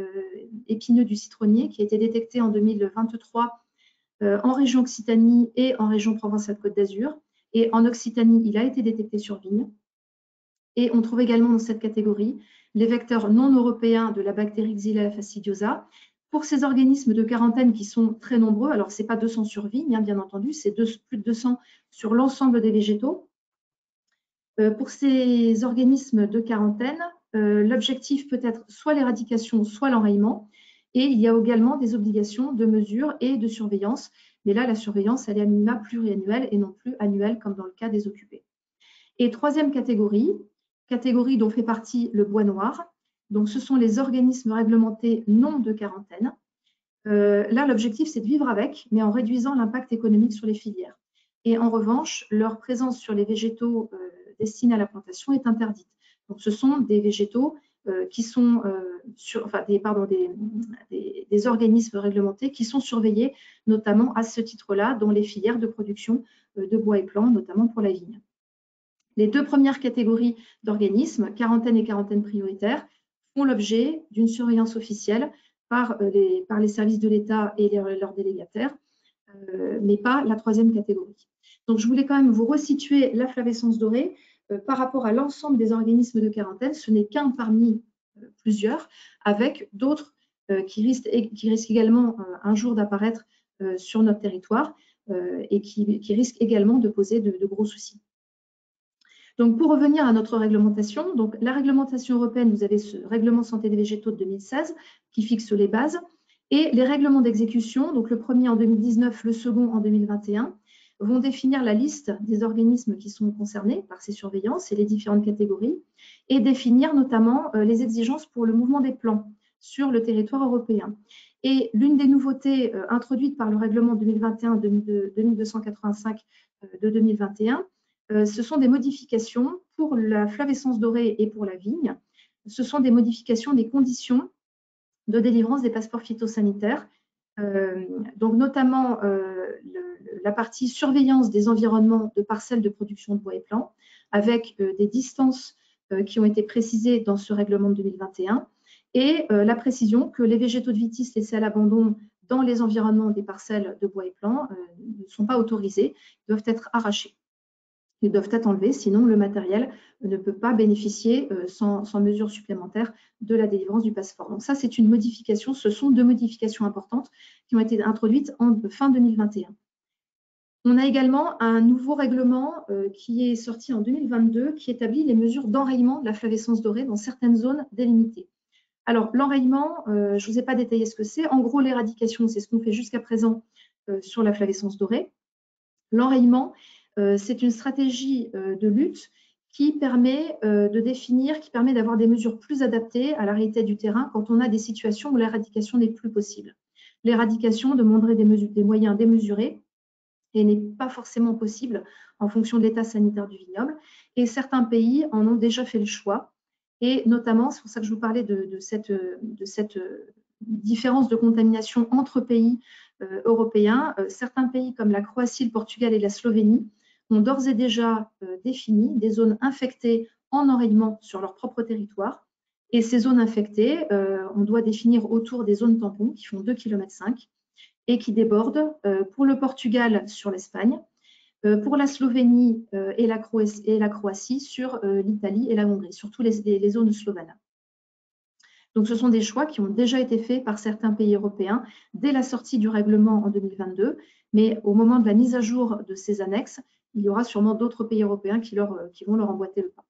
épineux du citronnier, qui a été détecté en 2023 en région Occitanie et en région Provence-Alpes-Côte d'Azur. Et en Occitanie, il a été détecté sur vigne. Et on trouve également dans cette catégorie les vecteurs non européens de la bactérie Xylella fastidiosa. Pour ces organismes de quarantaine qui sont très nombreux, alors ce n'est pas 200 sur vigne, hein, bien entendu, c'est plus de 200 sur l'ensemble des végétaux. Pour ces organismes de quarantaine, l'objectif peut être soit l'éradication, soit l'enrayement. Et il y a également des obligations de mesure et de surveillance. Mais là, la surveillance, elle est à minima pluriannuelle et non plus annuelle, comme dans le cas des occupés. Et troisième catégorie dont fait partie le bois noir. Donc, ce sont les organismes réglementés non de quarantaine. Là, l'objectif, c'est de vivre avec, mais en réduisant l'impact économique sur les filières. Et en revanche, leur présence sur les végétaux destinés à la plantation est interdite. Donc, ce sont des végétaux qui sont des organismes réglementés qui sont surveillés, notamment à ce titre-là, dans les filières de production de bois et plants, notamment pour la vigne. Les deux premières catégories d'organismes, quarantaine et quarantaine prioritaire, font l'objet d'une surveillance officielle par les services de l'État et leurs délégataires, mais pas la troisième catégorie. Donc, je voulais quand même vous resituer la flavescence dorée par rapport à l'ensemble des organismes de quarantaine. Ce n'est qu'un parmi plusieurs, avec d'autres qui risquent également un jour d'apparaître sur notre territoire et qui risquent également de poser de gros soucis. Donc, pour revenir à notre réglementation, donc la réglementation européenne, vous avez ce règlement santé des végétaux de 2016 qui fixe les bases et les règlements d'exécution, donc le premier en 2019, le second en 2021, vont définir la liste des organismes qui sont concernés par ces surveillances et les différentes catégories et définir notamment les exigences pour le mouvement des plants sur le territoire européen. Et l'une des nouveautés introduites par le règlement 2021-2285 de 2021, ce sont des modifications pour la flavescence dorée et pour la vigne. Ce sont des modifications des conditions de délivrance des passeports phytosanitaires, donc notamment la partie surveillance des environnements de parcelles de production de bois et plants, avec des distances qui ont été précisées dans ce règlement de 2021, et la précision que les végétaux de vitis laissés à l'abandon dans les environnements des parcelles de bois et plants ne sont pas autorisés, doivent être arrachés. Ils doivent être enlevés, sinon le matériel ne peut pas bénéficier sans mesure supplémentaire de la délivrance du passeport. Donc ça, c'est une modification, ce sont deux modifications importantes qui ont été introduites en fin 2021. On a également un nouveau règlement qui est sorti en 2022 qui établit les mesures d'enrayement de la flavescence dorée dans certaines zones délimitées. Alors, l'enrayement, je ne vous ai pas détaillé ce que c'est. En gros, l'éradication, c'est ce qu'on fait jusqu'à présent sur la flavescence dorée. L'enrayement, c'est une stratégie de lutte qui permet de définir, qui permet d'avoir des mesures plus adaptées à la réalité du terrain quand on a des situations où l'éradication n'est plus possible. L'éradication demanderait des moyens démesurés et n'est pas forcément possible en fonction de l'état sanitaire du vignoble. Et certains pays en ont déjà fait le choix. Et notamment, c'est pour ça que je vous parlais de cette différence de contamination entre pays européens. Certains pays comme la Croatie, le Portugal et la Slovénie ont d'ores et déjà défini des zones infectées en enrayement sur leur propre territoire. Et ces zones infectées, on doit définir autour des zones tampons qui font 2,5 km et qui débordent pour le Portugal sur l'Espagne, pour la Slovénie et la Croatie sur l'Italie et la Hongrie, surtout les zones slovanes. Donc, ce sont des choix qui ont déjà été faits par certains pays européens dès la sortie du règlement en 2022, mais au moment de la mise à jour de ces annexes, il y aura sûrement d'autres pays européens qui vont leur emboîter le pas.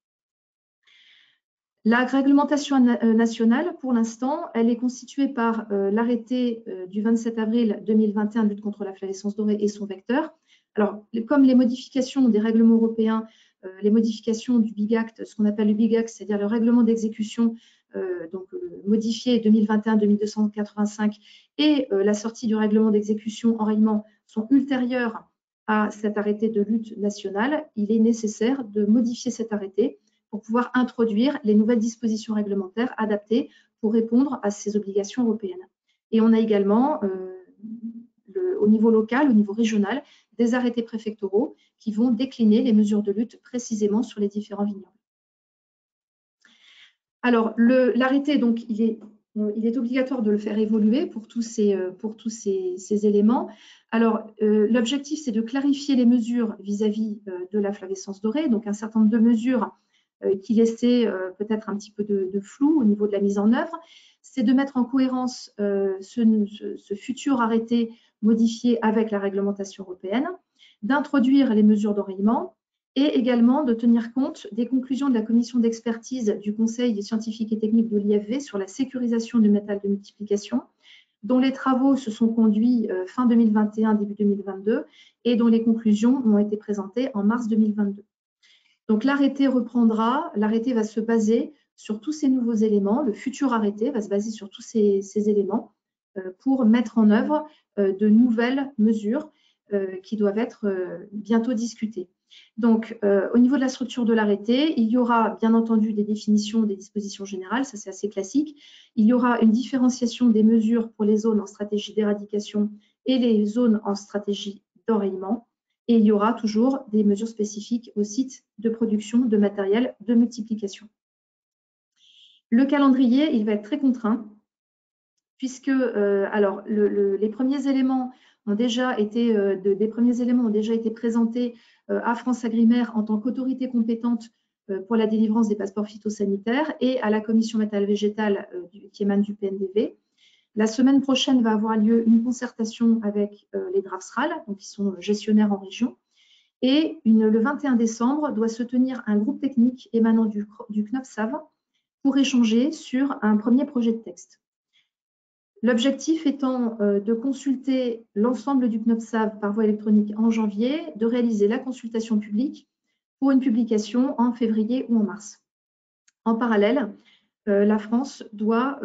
La réglementation nationale, pour l'instant, elle est constituée par l'arrêté du 27 avril 2021 de lutte contre la flavescence dorée et son vecteur. Alors, comme les modifications des règlements européens, les modifications du Big Act, ce qu'on appelle le Big Act, c'est-à-dire le règlement d'exécution modifié 2021-2285 et la sortie du règlement d'exécution enrayement sont ultérieures à cet arrêté de lutte nationale, il est nécessaire de modifier cet arrêté pour pouvoir introduire les nouvelles dispositions réglementaires adaptées pour répondre à ces obligations européennes. Et on a également, au niveau local, au niveau régional, des arrêtés préfectoraux qui vont décliner les mesures de lutte précisément sur les différents vignobles. Alors, l'arrêté, donc, il est obligatoire de le faire évoluer pour tous ces éléments. Alors, l'objectif, c'est de clarifier les mesures vis-à-vis de la flavescence dorée, donc un certain nombre de mesures qui laissaient peut-être un petit peu de flou au niveau de la mise en œuvre. C'est de mettre en cohérence ce futur arrêté modifié avec la réglementation européenne, d'introduire les mesures d'enrayement, et également de tenir compte des conclusions de la commission d'expertise du Conseil scientifique et technique de l'IFV sur la sécurisation du métal de multiplication, dont les travaux se sont conduits fin 2021, début 2022, et dont les conclusions ont été présentées en mars 2022. Donc l'arrêté va se baser sur tous ces nouveaux éléments, le futur arrêté va se baser sur tous ces éléments pour mettre en œuvre de nouvelles mesures qui doivent être bientôt discutées. Donc, au niveau de la structure de l'arrêté, il y aura bien entendu des définitions des dispositions générales, ça c'est assez classique. Il y aura une différenciation des mesures pour les zones en stratégie d'éradication et les zones en stratégie d'enrayement. Et il y aura toujours des mesures spécifiques au site de production de matériel de multiplication. Le calendrier, il va être très contraint, puisque les premiers éléments ont déjà été présentés à FranceAgriMer en tant qu'autorité compétente pour la délivrance des passeports phytosanitaires et à la commission métal végétal qui émane du PNDV. La semaine prochaine va avoir lieu une concertation avec les DRAFSRAL, donc qui sont gestionnaires en région. Et le 21 décembre doit se tenir un groupe technique émanant du CNOPSAV pour échanger sur un premier projet de texte. L'objectif étant de consulter l'ensemble du CNOPSAV par voie électronique en janvier, de réaliser la consultation publique pour une publication en février ou en mars. En parallèle, la France doit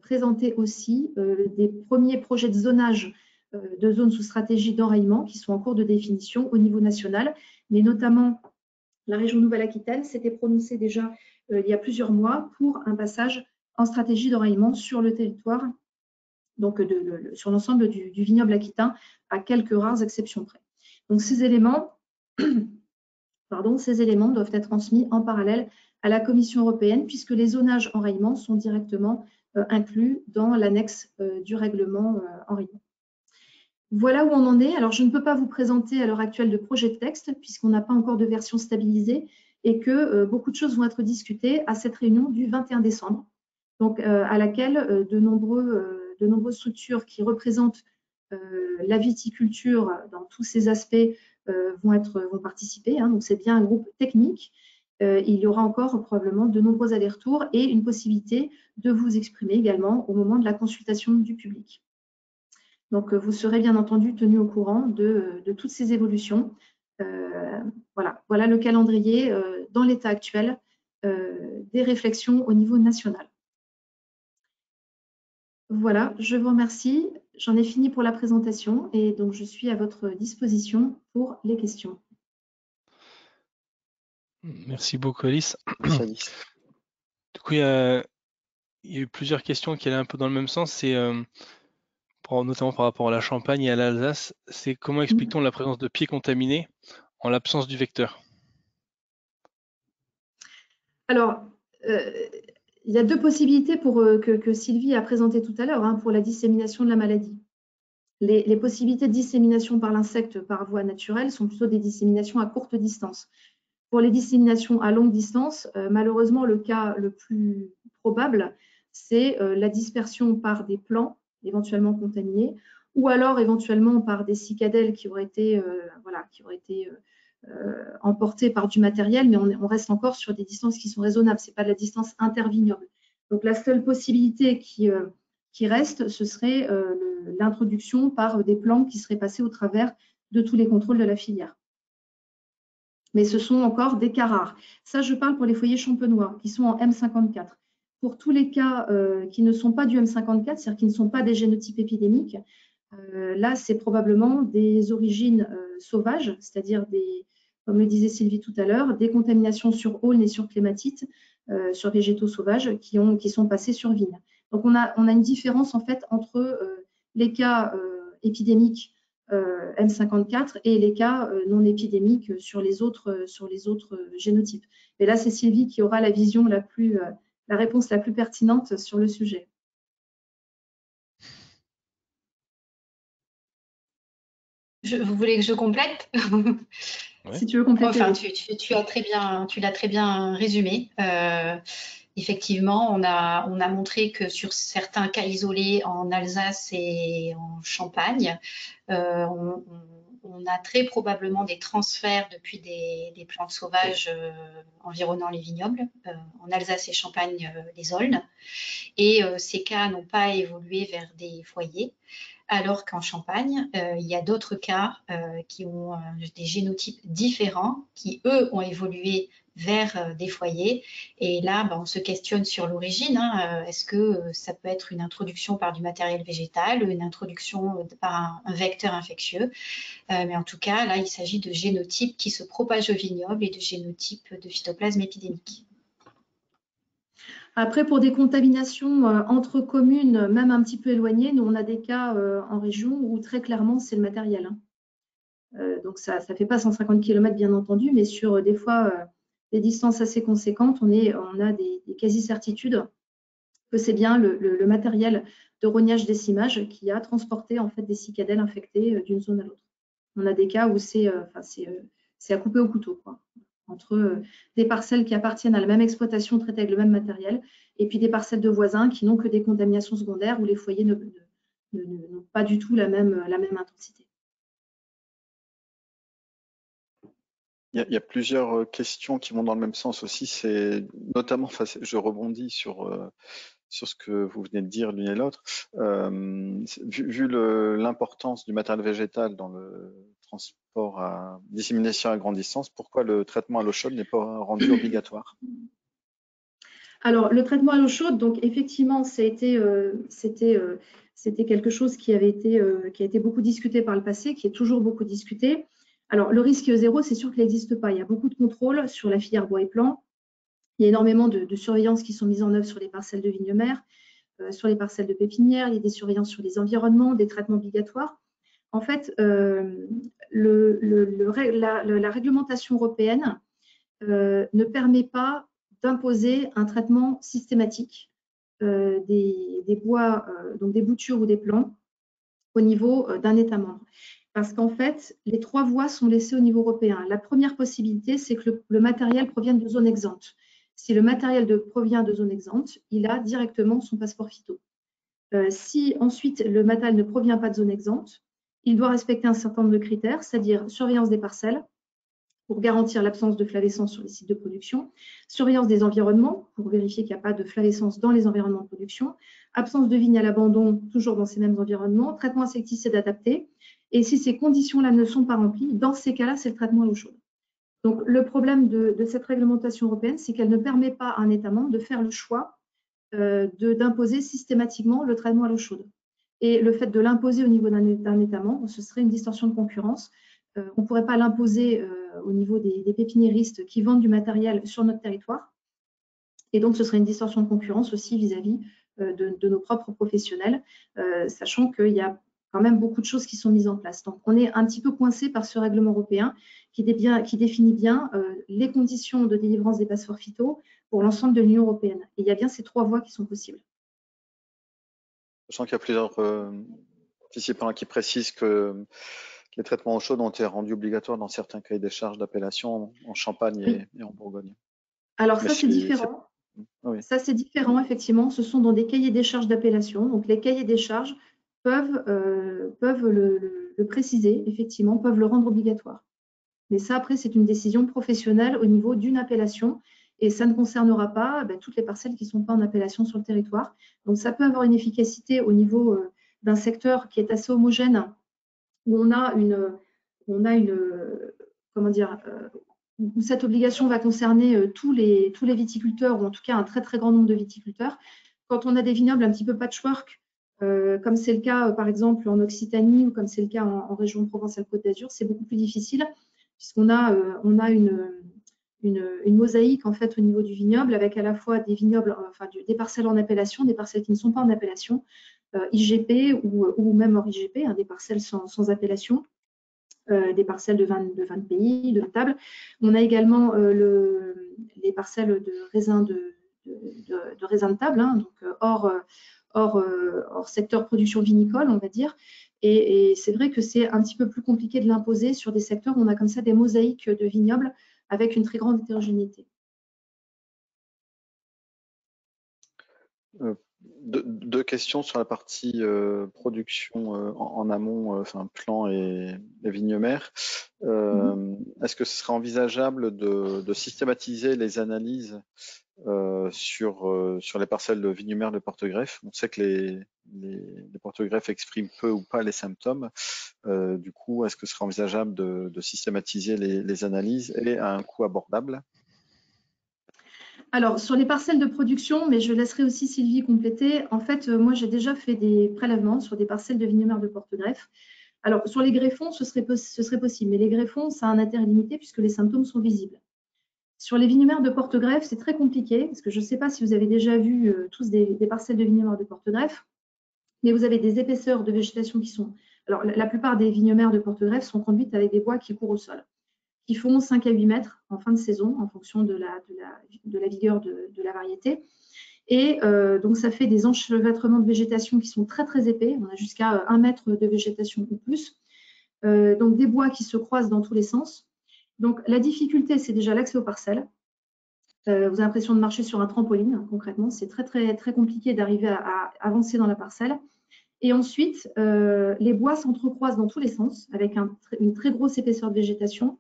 présenter aussi des premiers projets de zonage de zones sous stratégie d'enrayement qui sont en cours de définition au niveau national, mais notamment la région Nouvelle-Aquitaine s'était prononcée déjà il y a plusieurs mois pour un passage en stratégie d'enrayement sur le territoire, donc sur l'ensemble du vignoble aquitain, à quelques rares exceptions près. Donc ces éléments doivent être transmis en parallèle à la Commission européenne, puisque les zonages enrayement sont directement inclus dans l'annexe du règlement enrayement. Voilà où on en est. Alors, je ne peux pas vous présenter à l'heure actuelle de projet de texte, puisqu'on n'a pas encore de version stabilisée et que beaucoup de choses vont être discutées à cette réunion du 21 décembre, donc à laquelle de nombreuses structures qui représentent la viticulture dans tous ses aspects vont participer. Donc, c'est bien un groupe technique il y aura encore probablement de nombreux allers-retours et une possibilité de vous exprimer également au moment de la consultation du public. Donc, vous serez bien entendu tenu au courant de toutes ces évolutions. Voilà le calendrier dans l'état actuel des réflexions au niveau national. Voilà, je vous remercie. J'en ai fini pour la présentation et donc je suis à votre disposition pour les questions. Merci beaucoup, Alice. Merci, Alice. Du coup, il y a eu plusieurs questions qui allaient un peu dans le même sens. C'est notamment par rapport à la Champagne et à l'Alsace. C'est comment explique-t-on la présence de pieds contaminés en l'absence du vecteur? Alors, il y a deux possibilités que Sylvie a présentées tout à l'heure pour la dissémination de la maladie. Les possibilités de dissémination par l'insecte par voie naturelle sont plutôt des disséminations à courte distance. Pour les disséminations à longue distance, malheureusement, le cas le plus probable, c'est la dispersion par des plants éventuellement contaminés ou alors éventuellement par des cicadelles qui auraient été, emportés par du matériel, mais on reste encore sur des distances qui sont raisonnables. Ce n'est pas de la distance intervignoble. Donc, la seule possibilité qui reste, ce serait l'introduction par des plants qui seraient passés au travers de tous les contrôles de la filière. Mais ce sont encore des cas rares. Ça, je parle pour les foyers champenois qui sont en M54. Pour tous les cas qui ne sont pas du M54, c'est-à-dire qui ne sont pas des génotypes épidémiques, là, c'est probablement des origines sauvages, c'est-à-dire comme le disait Sylvie tout à l'heure, des contaminations sur aulne et sur clématite, sur végétaux sauvages qui sont passés sur vigne. Donc, on a une différence en fait entre les cas épidémiques M54 et les cas non épidémiques sur les autres génotypes. Et là, c'est Sylvie qui aura la vision la réponse la plus pertinente sur le sujet. Vous voulez que je complète? Ouais. Si tu veux compléter. Enfin, tu l'as très bien résumé. Effectivement, on a montré que sur certains cas isolés en Alsace et en Champagne, on a très probablement des transferts depuis des plantes sauvages environnant les vignobles, en Alsace et Champagne, les aulnes. Et ces cas n'ont pas évolué vers des foyers, alors qu'en Champagne, il y a d'autres cas qui ont des génotypes différents, qui, eux, ont évolué vers des foyers. Et là, on se questionne sur l'origine. Est-ce que ça peut être une introduction par du matériel végétal, une introduction par un vecteur infectieux? Mais en tout cas, là, il s'agit de génotypes qui se propagent au vignoble et de génotypes de phytoplasme épidémique. Après, pour des contaminations entre communes, même un petit peu éloignées, nous, on a des cas en région où très clairement, c'est le matériel. Donc, ça ne fait pas 150 km, bien entendu, mais sur des fois des distances assez conséquentes, on a des quasi-certitudes que c'est bien le matériel de rognage d'écimage qui a transporté en fait, des cicadelles infectées d'une zone à l'autre. On a des cas où c'est à couper au couteau, quoi, entre des parcelles qui appartiennent à la même exploitation traitées avec le même matériel et puis des parcelles de voisins qui n'ont que des contaminations secondaires où les foyers n'ont pas du tout la même intensité. Il y a plusieurs questions qui vont dans le même sens aussi. C'est notamment, je rebondis sur ce que vous venez de dire l'une et l'autre. Vu l'importance du matériel végétal dans le transport à dissémination à grande distance, pourquoi le traitement à l'eau chaude n'est pas rendu obligatoire? Alors, le traitement à l'eau chaude, donc effectivement, c'était quelque chose qui a été beaucoup discuté par le passé, qui est toujours beaucoup discuté. Alors, le risque zéro, c'est sûr qu'il n'existe pas. Il y a beaucoup de contrôles sur la filière bois et plants. Il y a énormément de surveillances qui sont mises en œuvre sur les parcelles de vignes mères, sur les parcelles de pépinières. Il y a des surveillances sur les environnements, des traitements obligatoires. En fait, la réglementation européenne ne permet pas d'imposer un traitement systématique des bois, donc des boutures ou des plants, au niveau d'un État membre. Parce qu'en fait, les trois voies sont laissées au niveau européen. La première possibilité, c'est que le matériel provienne de zones exemptes. Si le matériel provient de zones exemptes, il a directement son passeport phyto. Si ensuite le matériel ne provient pas de zones exemptes, il doit respecter un certain nombre de critères, c'est-à-dire surveillance des parcelles, pour garantir l'absence de flavescence sur les sites de production, surveillance des environnements pour vérifier qu'il n'y a pas de flavescence dans les environnements de production, absence de vignes à l'abandon, toujours dans ces mêmes environnements, traitement insecticide adapté. Et si ces conditions-là ne sont pas remplies, dans ces cas-là, c'est le traitement à l'eau chaude. Donc, le problème de cette réglementation européenne, c'est qu'elle ne permet pas à un État membre de faire le choix d'imposer systématiquement le traitement à l'eau chaude. Et le fait de l'imposer au niveau d'un État membre, ce serait une distorsion de concurrence. On ne pourrait pas l'imposer au niveau des pépiniéristes qui vendent du matériel sur notre territoire. Et donc, ce serait une distorsion de concurrence aussi vis-à-vis de nos propres professionnels, sachant qu'il y a quand même beaucoup de choses qui sont mises en place. Donc, on est un petit peu coincé par ce règlement européen qui définit bien les conditions de délivrance des passeports phyto pour l'ensemble de l'Union européenne. Et il y a bien ces 3 voies qui sont possibles. Je sens qu'il y a plusieurs participants qui précisent que les traitements eau chaude ont été rendus obligatoires dans certains cahiers des charges d'appellation en Champagne et en Bourgogne. Alors, ça, c'est différent. Oui. Ça, c'est différent, effectivement. Ce sont dans des cahiers des charges d'appellation. Donc, les cahiers des charges peuvent le préciser, effectivement, peuvent le rendre obligatoire. Mais ça, après, c'est une décision professionnelle au niveau d'une appellation et ça ne concernera pas toutes les parcelles qui ne sont pas en appellation sur le territoire. Donc, ça peut avoir une efficacité au niveau d'un secteur qui est assez homogène, où on a où cette obligation va concerner tous les viticulteurs, ou en tout cas un très, très grand nombre de viticulteurs. Quand on a des vignobles un petit peu patchwork, comme c'est le cas, par exemple, en Occitanie ou comme c'est le cas en région Provence-Alpes-Côte d'Azur, c'est beaucoup plus difficile puisqu'on a une mosaïque en fait au niveau du vignoble avec à la fois des vignobles, des parcelles en appellation, des parcelles qui ne sont pas en appellation, IGP ou même hors IGP, des parcelles sans appellation, des parcelles de 20 de pays, de table. On a également les parcelles de raisins de table, donc hors secteur production vinicole, on va dire. Et c'est vrai que c'est un petit peu plus compliqué de l'imposer sur des secteurs où on a comme ça des mosaïques de vignobles avec une très grande hétérogénéité. Deux questions sur la partie production en amont, plan et vigne mère. Est-ce que ce serait envisageable de systématiser les analyses sur les parcelles de vigne mère de porte-greffe? On sait que les porte-greffes expriment peu ou pas les symptômes. Du coup, est-ce que ce serait envisageable de systématiser les analyses et à un coût abordable? Alors, sur les parcelles de production, mais je laisserai aussi Sylvie compléter. En fait, moi, j'ai déjà fait des prélèvements sur des parcelles de vignes mères de porte-greffe. Alors, sur les greffons, ce serait possible, mais les greffons, ça a un intérêt limité puisque les symptômes sont visibles. Sur les vignes mères de porte-greffe, c'est très compliqué parce que je ne sais pas si vous avez déjà vu tous des parcelles de vignes mères de porte-greffe, mais vous avez des épaisseurs de végétation qui sont… Alors, la plupart des vignes mères de porte-greffe sont conduites avec des bois qui courent au sol, qui font 5 à 8 mètres en fin de saison en fonction de la vigueur de la variété. Et donc, ça fait des enchevêtrements de végétation qui sont très, très épais. On a jusqu'à 1 mètre de végétation ou plus. Donc, des bois qui se croisent dans tous les sens. Donc, la difficulté, c'est déjà l'accès aux parcelles. Vous avez l'impression de marcher sur un trampoline, concrètement. C'est très, très, très compliqué d'arriver à avancer dans la parcelle. Et ensuite, les bois s'entrecroisent dans tous les sens avec une très grosse épaisseur de végétation.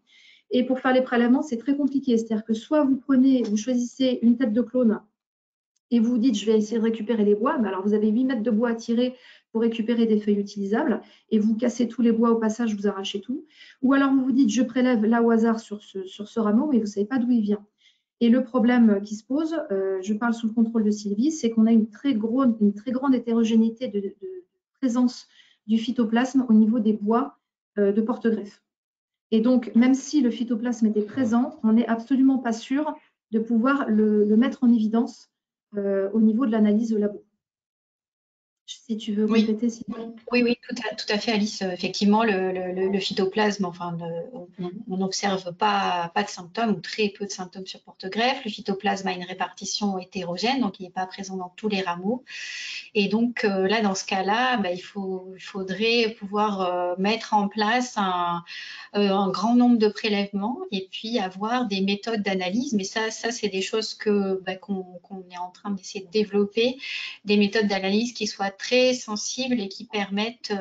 Et pour faire les prélèvements, c'est très compliqué. C'est-à-dire que soit vous choisissez une tête de clone et vous vous dites, je vais essayer de récupérer les bois. Mais alors, vous avez 8 mètres de bois à tirer pour récupérer des feuilles utilisables et vous cassez tous les bois au passage, vous arrachez tout. Ou alors, vous vous dites, je prélève là au hasard sur ce rameau, mais vous ne savez pas d'où il vient. Et le problème qui se pose, je parle sous le contrôle de Sylvie, c'est qu'on a une très grande hétérogénéité de présence du phytoplasme au niveau des bois de porte-greffe. Et donc, même si le phytoplasme était présent, on n'est absolument pas sûr de pouvoir le mettre en évidence au niveau de l'analyse au labo. Si tu veux compléter, Sylvie. Oui, tout à fait, Alice. Effectivement, le phytoplasme, on n'observe pas de symptômes ou très peu de symptômes sur porte-greffe. Le phytoplasme a une répartition hétérogène, donc il n'est pas présent dans tous les rameaux. Et donc là, dans ce cas-là, il faudrait pouvoir mettre en place un grand nombre de prélèvements et puis avoir des méthodes d'analyse. Mais ça c'est des choses qu'on est en train d'essayer de développer, des méthodes d'analyse qui soient très très sensibles et qui permettent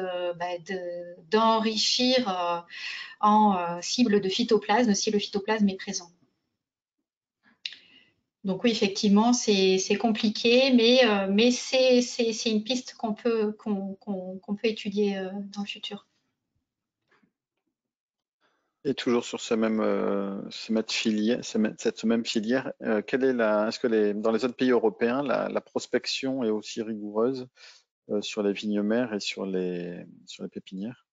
d'enrichir en cible de phytoplasme si le phytoplasme est présent. Donc oui, effectivement, c'est compliqué, mais c'est une piste qu'on peut étudier dans le futur. Et toujours sur cette même filière, est-ce que dans les autres pays européens, la prospection est aussi rigoureuse sur les vignes mères et sur les pépinières?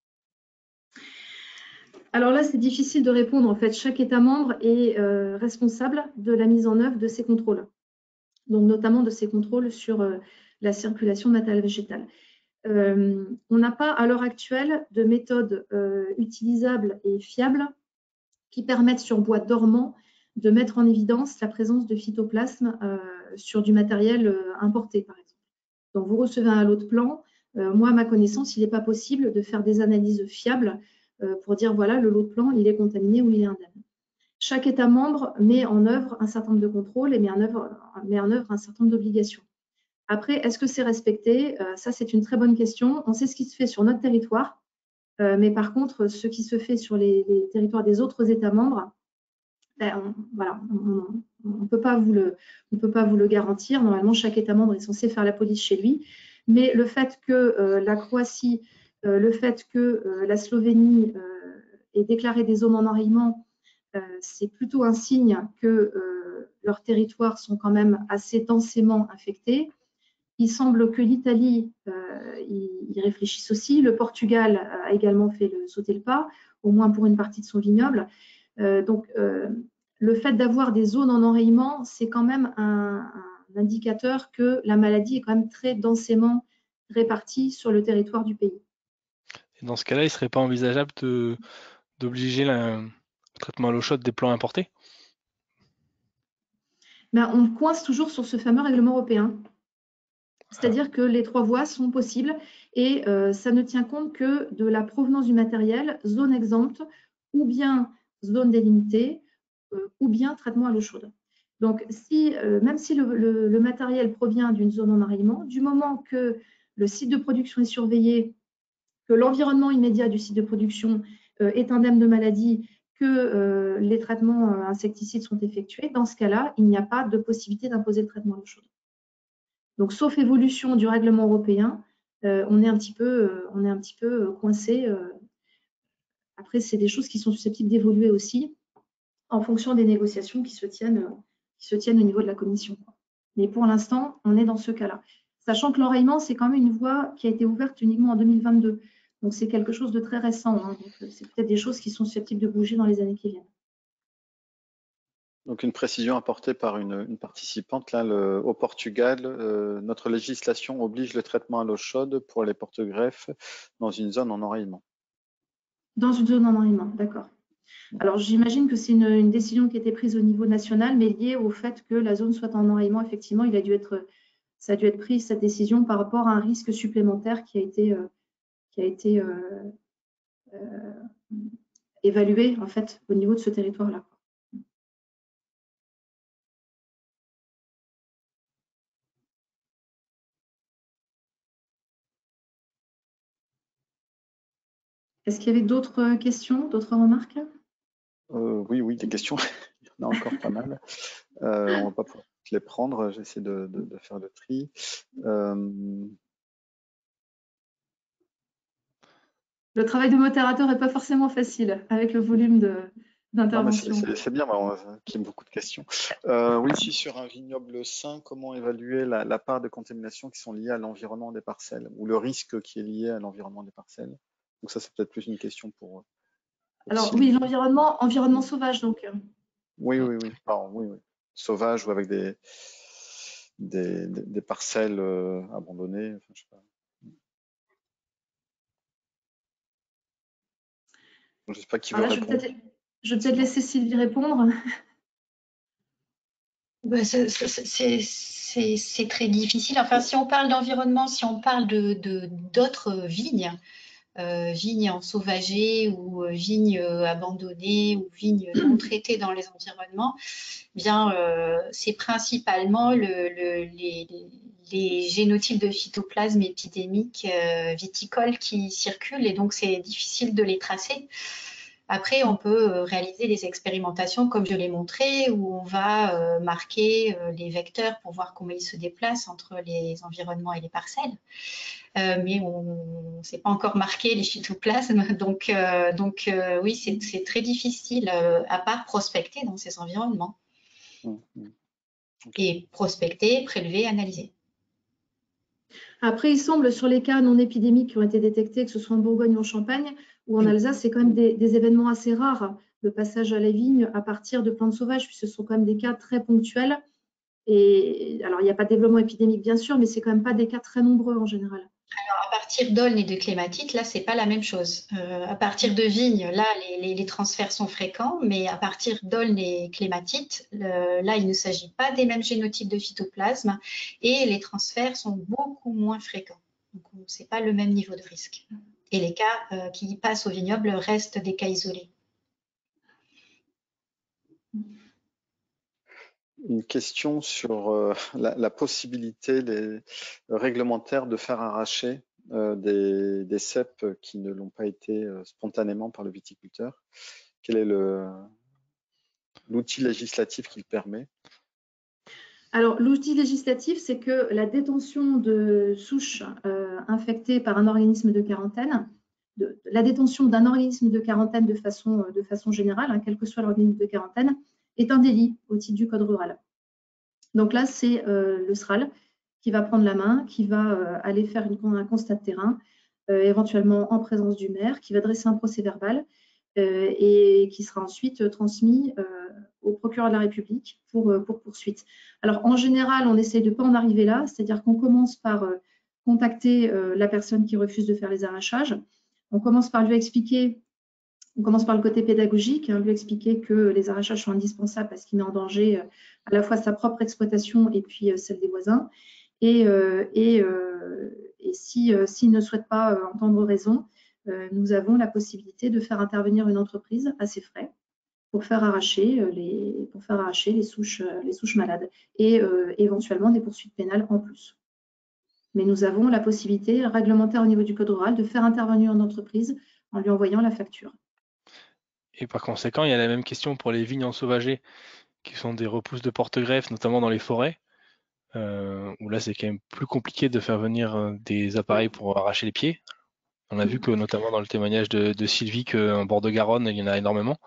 Alors là, c'est difficile de répondre. En fait, chaque État membre est responsable de la mise en œuvre de ces contrôles, donc notamment de ces contrôles sur la circulation de matériel végétal. On n'a pas à l'heure actuelle de méthode utilisable et fiable qui permettent sur bois dormant de mettre en évidence la présence de phytoplasme sur du matériel importé, par exemple. Donc, vous recevez un lot de plants. Moi, à ma connaissance, il n'est pas possible de faire des analyses fiables pour dire, voilà, le lot de plants, il est contaminé ou il est indemne. Chaque État membre met en œuvre un certain nombre de contrôles et met en œuvre un certain nombre d'obligations. Après, est-ce que c'est respecté? Ça, c'est une très bonne question. On sait ce qui se fait sur notre territoire, mais par contre, ce qui se fait sur les territoires des autres États membres, on ne peut pas vous le garantir. Normalement, chaque État membre est censé faire la police chez lui. Mais le fait que la Croatie, le fait que la Slovénie ait déclaré des zones en enrayement, c'est plutôt un signe que leurs territoires sont quand même assez densément infectés. Il semble que l'Italie y réfléchisse aussi. Le Portugal a également fait sauter le pas, au moins pour une partie de son vignoble. Donc, le fait d'avoir des zones en enrayement, c'est quand même un indicateur que la maladie est quand même très densément répartie sur le territoire du pays. Et dans ce cas-là, il ne serait pas envisageable d'obliger le traitement à l'eau chaude des plants importés? Ben, on coince toujours sur ce fameux règlement européen. C'est-à-dire que les 3 voies sont possibles et ça ne tient compte que de la provenance du matériel, zone exempte, ou bien zone délimitée, ou bien traitement à l'eau chaude. Donc, même si le matériel provient d'une zone en enrayement, du moment que le site de production est surveillé, que l'environnement immédiat du site de production est indemne de maladie, que les traitements insecticides sont effectués, dans ce cas-là, il n'y a pas de possibilité d'imposer le traitement à l'eau chaude. Donc, sauf évolution du règlement européen, on est un petit peu coincé. Après, c'est des choses qui sont susceptibles d'évoluer aussi en fonction des négociations qui se tiennent au niveau de la Commission. Mais pour l'instant, on est dans ce cas-là. Sachant que l'enrayement, c'est quand même une voie qui a été ouverte uniquement en 2022. Donc, c'est quelque chose de très récent. Donc, c'est peut-être des choses qui sont susceptibles de bouger dans les années qui viennent. Donc une précision apportée par une participante, là, au Portugal, notre législation oblige le traitement à l'eau chaude pour les porte-greffes dans une zone en enrayement. Dans une zone en enrayement, d'accord. Alors j'imagine que c'est une décision qui a été prise au niveau national, mais liée au fait que la zone soit en enrayement. Effectivement, ça a dû être pris, cette décision, par rapport à un risque supplémentaire qui a été évalué en fait au niveau de ce territoire-là. Est-ce qu'il y avait d'autres questions, d'autres remarques? Oui, des questions. Il y en a encore pas mal. On va pas pouvoir les prendre. J'essaie de faire le tri. Le travail de modérateur n'est pas forcément facile avec le volume d'intervention. C'est bien, qu'il y ait beaucoup de questions. Oui, si sur un vignoble sain, comment évaluer la part de contamination qui sont liées à l'environnement des parcelles ou le risque qui est lié à l'environnement des parcelles? Donc ça, c'est peut-être plus une question pour alors Sylvie. Oui, environnement sauvage donc. Oui. Oui. Sauvage ou avec des parcelles abandonnées. Enfin, je sais pas. Je ne sais pas qui veut répondre. Je vais peut-être laisser Sylvie répondre. C'est très difficile. Enfin, si on parle d'environnement, si on parle d'autres vignes, vignes ensauvagées ou vignes abandonnées ou vignes non traitées dans les environnements, bien, c'est principalement les génotypes de phytoplasme épidémiques viticoles qui circulent et donc c'est difficile de les tracer. Après, on peut réaliser des expérimentations comme je l'ai montré où on va marquer les vecteurs pour voir comment ils se déplacent entre les environnements et les parcelles. Mais on ne sait pas encore marquer les phytoplasmes. Donc oui, c'est très difficile à part prospecter dans ces environnements. Et prospecter, prélever, analyser. Après, il semble sur les cas non épidémiques qui ont été détectés, que ce soit en Bourgogne ou en Champagne ou en Alsace, c'est quand même des événements assez rares, le passage à la vigne à partir de plantes sauvages, puisque ce sont quand même des cas très ponctuels. Et alors, il n'y a pas de développement épidémique, bien sûr, mais c'est quand même pas des cas très nombreux en général. Alors, à partir d'aulnes et de clématites, là, c'est pas la même chose. À partir de vignes, là, les transferts sont fréquents, mais à partir d'aulnes et clématites, là, il ne s'agit pas des mêmes génotypes de phytoplasme et les transferts sont beaucoup moins fréquents. Donc, c'est pas le même niveau de risque. Et les cas qui passent au vignoble restent des cas isolés. Une question sur la possibilité réglementaire de faire arracher des ceps qui ne l'ont pas été spontanément par le viticulteur. Quel est l'outil législatif qui le permet? Alors, l'outil législatif, c'est que la détention de souches infectées par un organisme de quarantaine, la détention d'un organisme de quarantaine de façon générale, hein, quel que soit l'organisme de quarantaine, est un délit au titre du Code rural. Donc là, c'est le SRAL qui va prendre la main, qui va aller faire un constat de terrain, éventuellement en présence du maire, qui va dresser un procès-verbal et qui sera ensuite transmis au procureur de la République pour poursuite. Alors, en général, on essaie de ne pas en arriver là, c'est-à-dire qu'on commence par contacter la personne qui refuse de faire les arrachages. On commence par lui expliquer, on commence par le côté pédagogique, hein, lui expliquer que les arrachages sont indispensables parce qu'il met en danger à la fois sa propre exploitation et puis celle des voisins. Et s'il ne souhaite pas entendre raison, nous avons la possibilité de faire intervenir une entreprise à ses frais pour faire arracher les souches malades et éventuellement des poursuites pénales en plus. Mais nous avons la possibilité réglementaire au niveau du Code rural de faire intervenir une entreprise en lui envoyant la facture. Et par conséquent, il y a la même question pour les vignes ensauvagées, qui sont des repousses de porte-greffe, notamment dans les forêts, où là c'est quand même plus compliqué de faire venir des appareils pour arracher les pieds. On a vu que notamment dans le témoignage de Sylvie qu'en bord de Garonne, il y en a énormément.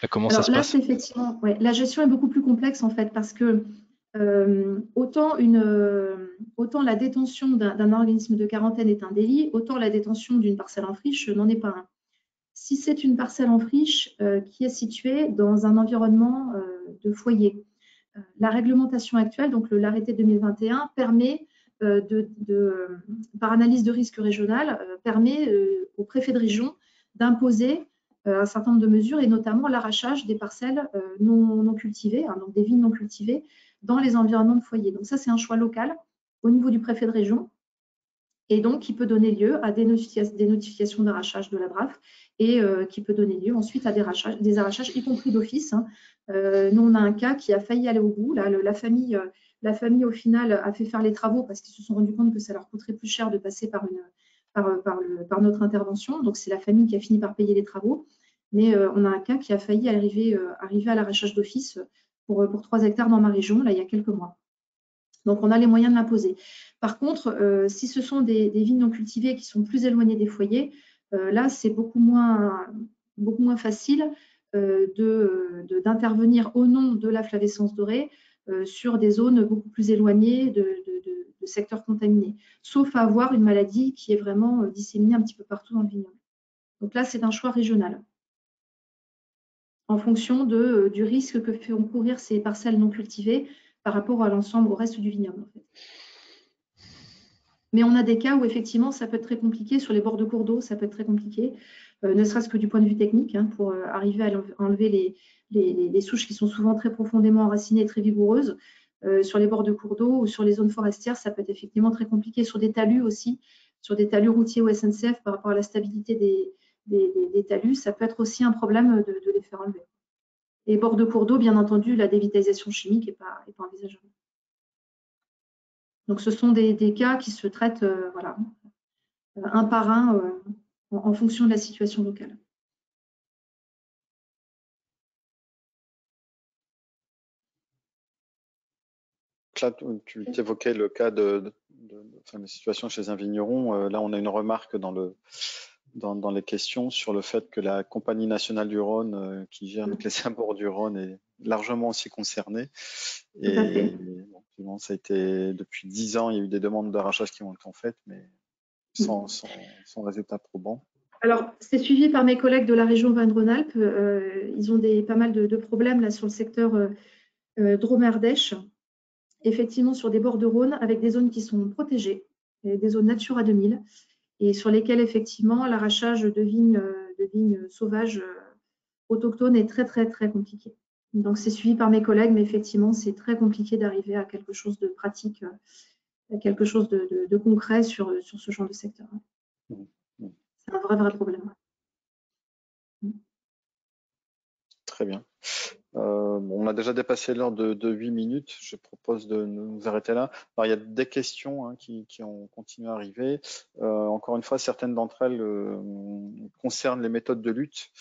Comment ça se passe? Effectivement, ouais, la gestion est beaucoup plus complexe en fait parce que autant la détention d'un organisme de quarantaine est un délit, autant la détention d'une parcelle en friche n'en est pas un. Si c'est une parcelle en friche qui est située dans un environnement de foyer, la réglementation actuelle, donc l'arrêté 2021, permet par analyse de risque régional, permet au préfet de région d'imposer un certain nombre de mesures et notamment l'arrachage des parcelles non cultivées, hein, donc des vignes non cultivées dans les environnements de foyer. Donc ça, c'est un choix local au niveau du préfet de région et donc qui peut donner lieu à des notifications d'arrachage de la DRAF et qui peut donner lieu ensuite à des arrachages, y compris d'office. Hein. Nous, on a un cas qui a failli aller au bout. Là, la famille, au final, a fait faire les travaux parce qu'ils se sont rendus compte que ça leur coûterait plus cher de passer par notre intervention. Donc, c'est la famille qui a fini par payer les travaux. Mais on a un cas qui a failli arriver à l'arrachage d'office pour 3 hectares dans ma région, là, il y a quelques mois. Donc, on a les moyens de l'imposer. Par contre, si ce sont des vignes non cultivées qui sont plus éloignées des foyers, là, c'est beaucoup moins facile d'intervenir au nom de la flavescence dorée sur des zones beaucoup plus éloignées de secteurs contaminés, sauf à avoir une maladie qui est vraiment disséminée un petit peu partout dans le vignoble. Donc là, c'est un choix régional en fonction du risque que font courir ces parcelles non cultivées par rapport à l'ensemble, au reste du vignoble. En fait. Mais on a des cas où effectivement, ça peut être très compliqué. Sur les bords de cours d'eau, ça peut être très compliqué, ne serait-ce que du point de vue technique, hein, pour arriver à enlever les souches qui sont souvent très profondément enracinées et très vigoureuses. Sur les bords de cours d'eau ou sur les zones forestières, ça peut être effectivement très compliqué. Sur des talus aussi, sur des talus routiers ou SNCF, par rapport à la stabilité des talus, ça peut être aussi un problème de les faire enlever. Et bords de cours d'eau, bien entendu, la dévitalisation chimique n'est pas envisageable. Donc, ce sont des cas qui se traitent voilà, un par un en fonction de la situation locale. Là, tu évoquais le cas de la situation chez un vigneron. Là, on a une remarque dans les questions sur le fait que la Compagnie nationale du Rhône, qui gère donc les abords du Rhône, est largement aussi concernée. Tout à fait. Bon, ça a été depuis 10 ans, il y a eu des demandes d'arrachage qui ont été faites, mais sans résultat probant. Alors, c'est suivi par mes collègues de la région Auvergne-Rhône-Alpes. Ils ont pas mal de problèmes là sur le secteur Drôme-Ardèche, effectivement sur des bords de Rhône avec des zones qui sont protégées, des zones Natura 2000, et sur lesquelles effectivement l'arrachage de vignes sauvages autochtones est très très très compliqué. Donc c'est suivi par mes collègues, mais effectivement c'est très compliqué d'arriver à quelque chose de pratique, à quelque chose de concret sur ce genre de secteur. C'est un vrai problème. Très bien. On a déjà dépassé l'heure de 8 minutes. Je propose de nous arrêter là. Alors, il y a des questions qui ont continué à arriver. Encore une fois, certaines d'entre elles concernent les méthodes de lutte,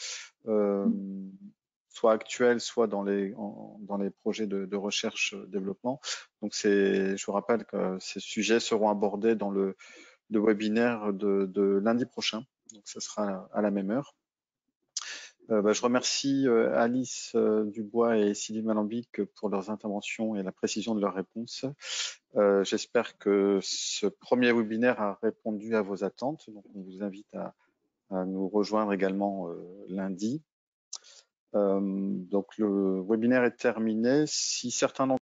soit actuelles, soit dans les projets de recherche-développement. Donc, je vous rappelle que ces sujets seront abordés dans le webinaire de lundi prochain. Donc, ce sera à la même heure. Je remercie Alice Dubois et Sylvie Malambic pour leurs interventions et la précision de leurs réponses. J'espère que ce premier webinaire a répondu à vos attentes. Donc, on vous invite à nous rejoindre également lundi. Donc, le webinaire est terminé. Si certains d'entre